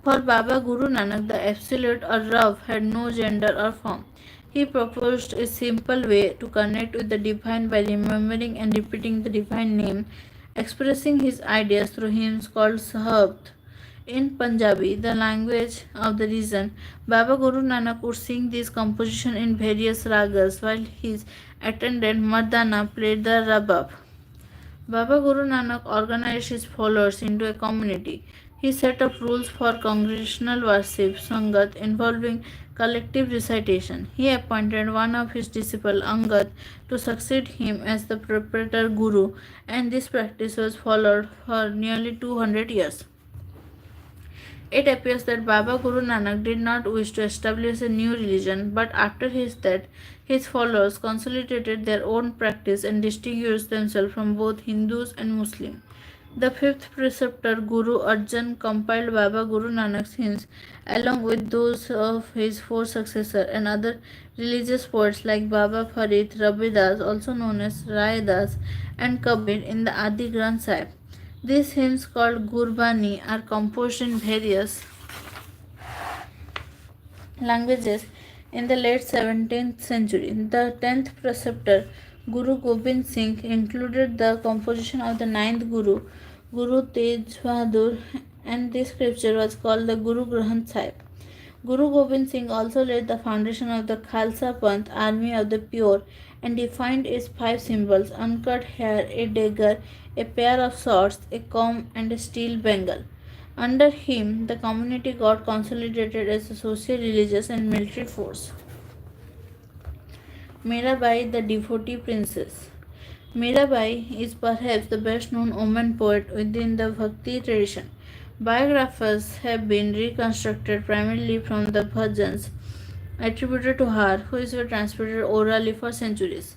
For Baba Guru Nanak, the absolute or Rav had no gender or form. He proposed a simple way to connect with the divine by remembering and repeating the divine name, expressing his ideas through hymns called Sahabt. In Punjabi, the language of the region, Baba Guru Nanak would sing this composition in various ragas while his attendant Mardana played the rabab. Baba Guru Nanak organized his followers into a community. He set up rules for congregational worship, Sangat, involving collective recitation. He appointed one of his disciples, Angad, to succeed him as the proprietor Guru, and this practice was followed for nearly 200 years. It appears that Baba Guru Nanak did not wish to establish a new religion, but after his death, his followers consolidated their own practice and distinguished themselves from both Hindus and Muslims. The fifth preceptor, Guru Arjan, compiled Baba Guru Nanak's hymns along with those of his four successors and other religious poets like Baba Farid, Rabidas, also known as Rai Das, and Kabir in the Adi Granth Sahib. These hymns, called Gurbani, are composed in various languages in the late 17th century. The 10th preceptor, Guru Gobind Singh, included the composition of the ninth Guru, Guru Tej Bahadur, and this scripture was called the Guru Granth Sahib. Guru Gobind Singh also laid the foundation of the Khalsa Panth, Army of the Pure, and defined its five symbols: uncut hair, a dagger, a pair of swords, a comb, and a steel bangle. Under him, the community got consolidated as a social, religious, and military force. Mirabai, the devotee princess. Mirabai is perhaps the best known woman poet within the Bhakti tradition. Biographers have been reconstructed primarily from the bhajans attributed to her, which were transmitted orally for centuries.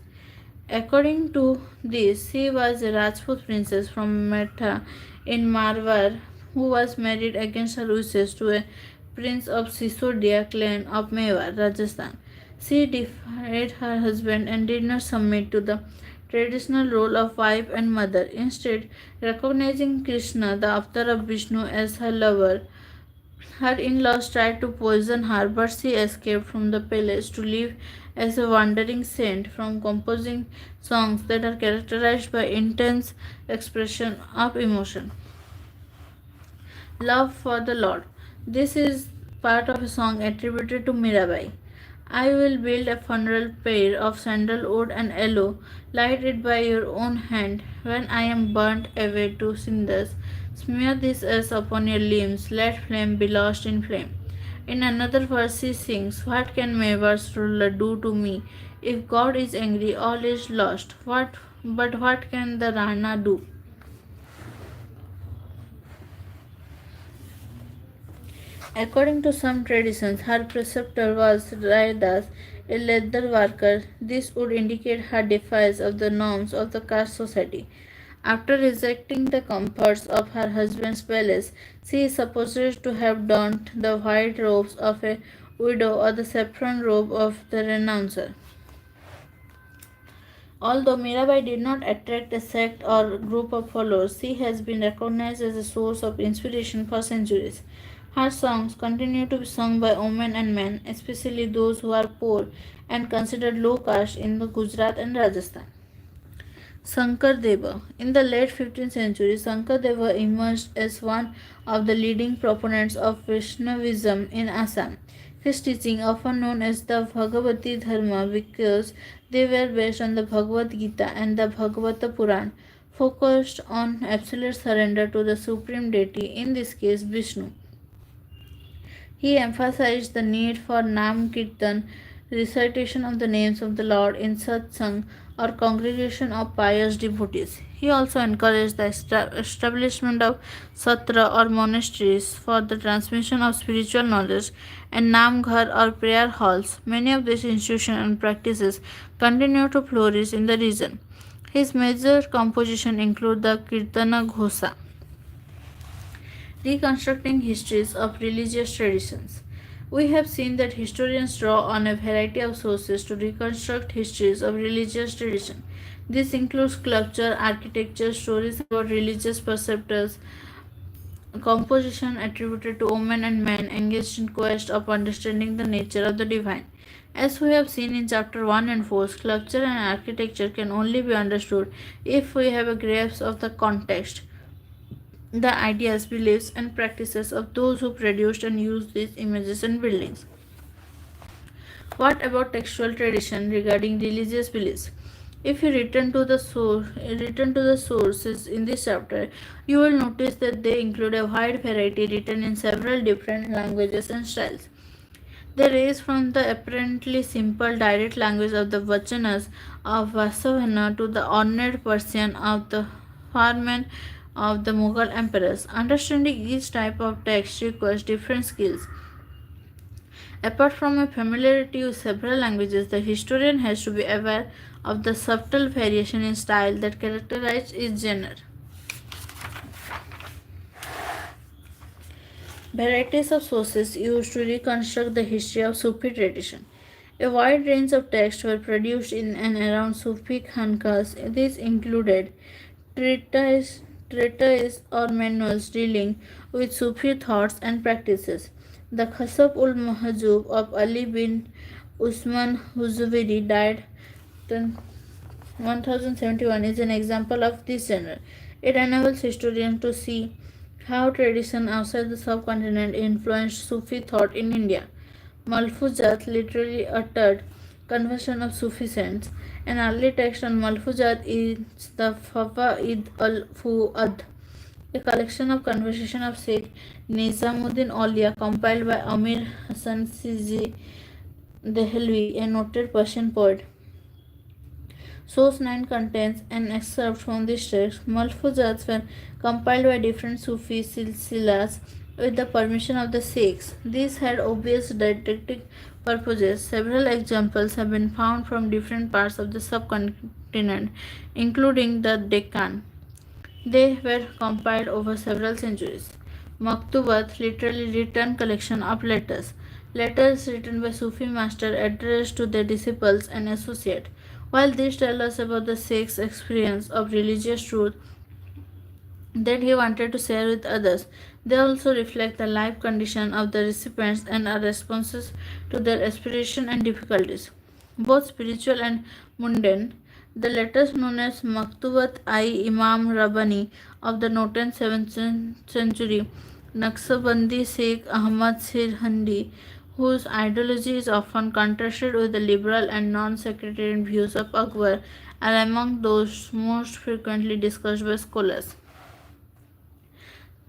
According to this, she was a Rajput princess from Metha in Marwar who was married against her wishes to a prince of Sisodia clan of Mewar, Rajasthan. She defied her husband and did not submit to the traditional role of wife and mother. Instead, recognizing Krishna, the avatar of Vishnu, as her lover, her in-laws tried to poison her, but she escaped from the palace to live as a wandering saint, from composing songs that are characterized by intense expression of emotion. Love for the Lord. This is part of a song attributed to Mirabai. I will build a funeral pyre of sandalwood and aloe, light it by your own hand. When I am burnt away to cinders, smear this ash upon your limbs, let flame be lost in flame. In another verse he sings, what can Mewar's ruler do to me? If God is angry, all is lost. But what can the Rana do? According to some traditions, her preceptor was Raidas, a leather worker. This would indicate her defiance of the norms of the caste society. After rejecting the comforts of her husband's palace, she is supposed to have donned the white robes of a widow or the saffron robe of the renouncer. Although Mirabai did not attract a sect or group of followers, she has been recognized as a source of inspiration for centuries. Her songs continue to be sung by women and men, especially those who are poor and considered low caste in the Gujarat and Rajasthan. Sankardeva. In the late 15th century, Sankardeva emerged as one of the leading proponents of Vaishnavism in Assam. His teaching, often known as the Bhagavati Dharma because they were based on the Bhagavad Gita and the Bhagavata Puran, focused on absolute surrender to the supreme deity, in this case Vishnu. He emphasized the need for Nam Kirtan, recitation of the names of the Lord in satsang or congregation of pious devotees. He also encouraged the establishment of satra or monasteries for the transmission of spiritual knowledge and namghar or prayer halls. Many of these institutions and practices continue to flourish in the region. His major compositions include the Kirtana Ghosa. Reconstructing histories of religious traditions. We have seen that historians draw on a variety of sources to reconstruct histories of religious tradition. This includes sculpture, architecture, stories about religious preceptors, composition attributed to women and men engaged in quest of understanding the nature of the divine. As we have seen in chapter 1 and 4, sculpture and architecture can only be understood if we have a grasp of the context, the ideas, beliefs, and practices of those who produced and used these images and buildings. What about textual tradition regarding religious beliefs? If you return to the sources in this chapter, you will notice that they include a wide variety written in several different languages and styles. They range from the apparently simple direct language of the Vachanas of Vasavana to the ornate Persian of the Farman of the Mughal emperors. Understanding each type of text requires different skills. Apart from a familiarity with several languages, the historian has to be aware of the subtle variation in style that characterize each genre. Varieties of sources used to reconstruct the history of Sufi tradition. A wide range of texts were produced in and around Sufi khanqahs. These included treatises or manuals dealing with Sufi thoughts and practices. The Khasab ul Mahjub of Ali bin Usman Huzviri died 1071 is an example of this genre. It enables historians to see how tradition outside the subcontinent influenced Sufi thought in India. Malfuzat literally uttered conversion of Sufi saints. An early text on Malfuzat is the Fawaid al-Fuad, a collection of conversation of Sheikh Nizamuddin Aulia compiled by Amir Hassan Sizi Dehlvi, a noted Persian poet. Source 9 contains an excerpt from this text. Malfuzats were compiled by different Sufi silsilas with the permission of the Sikhs. These had obvious didactic purposes. Several examples have been found from different parts of the subcontinent, including the Deccan. They were compiled over several centuries. Maktubat, literally written collection of letters. Letters written by Sufi master addressed to their disciples and associates. While these tell us about the Sheikh's experience of religious truth that he wanted to share with others, they also reflect the life condition of the recipients and are responses to their aspiration and difficulties, both spiritual and mundane. The letters known as Maktubat-i-Imam Rabbani of the noted 7th century Naqshbandi Sheikh Ahmad Sirhandi whose ideology is often contrasted with the liberal and non-sectarian views of Akbar, are among those most frequently discussed by scholars.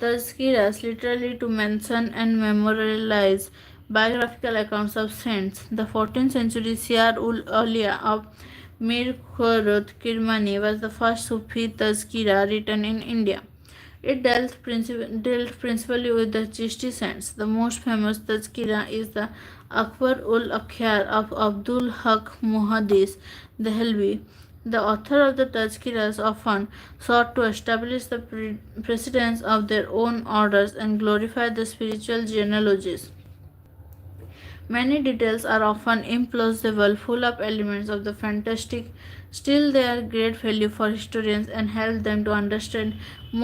Tazkiras, literally to mention and memorialize biographical accounts of saints. The 14th century Siyar ul Awliya of Mir Khurrud Kirmani was the first Sufi Tazkira written in India. It dealt principally with the Chishti saints. The most famous Tazkira is the Akbar ul Akhyar of Abdul Haq Muhaddis Dehlvi. The author of the Tazkiras often sought to establish the precedence of their own orders and glorify the spiritual genealogies. Many details are often implausible, full of elements of the fantastic. Still, they are great value for historians and help them to understand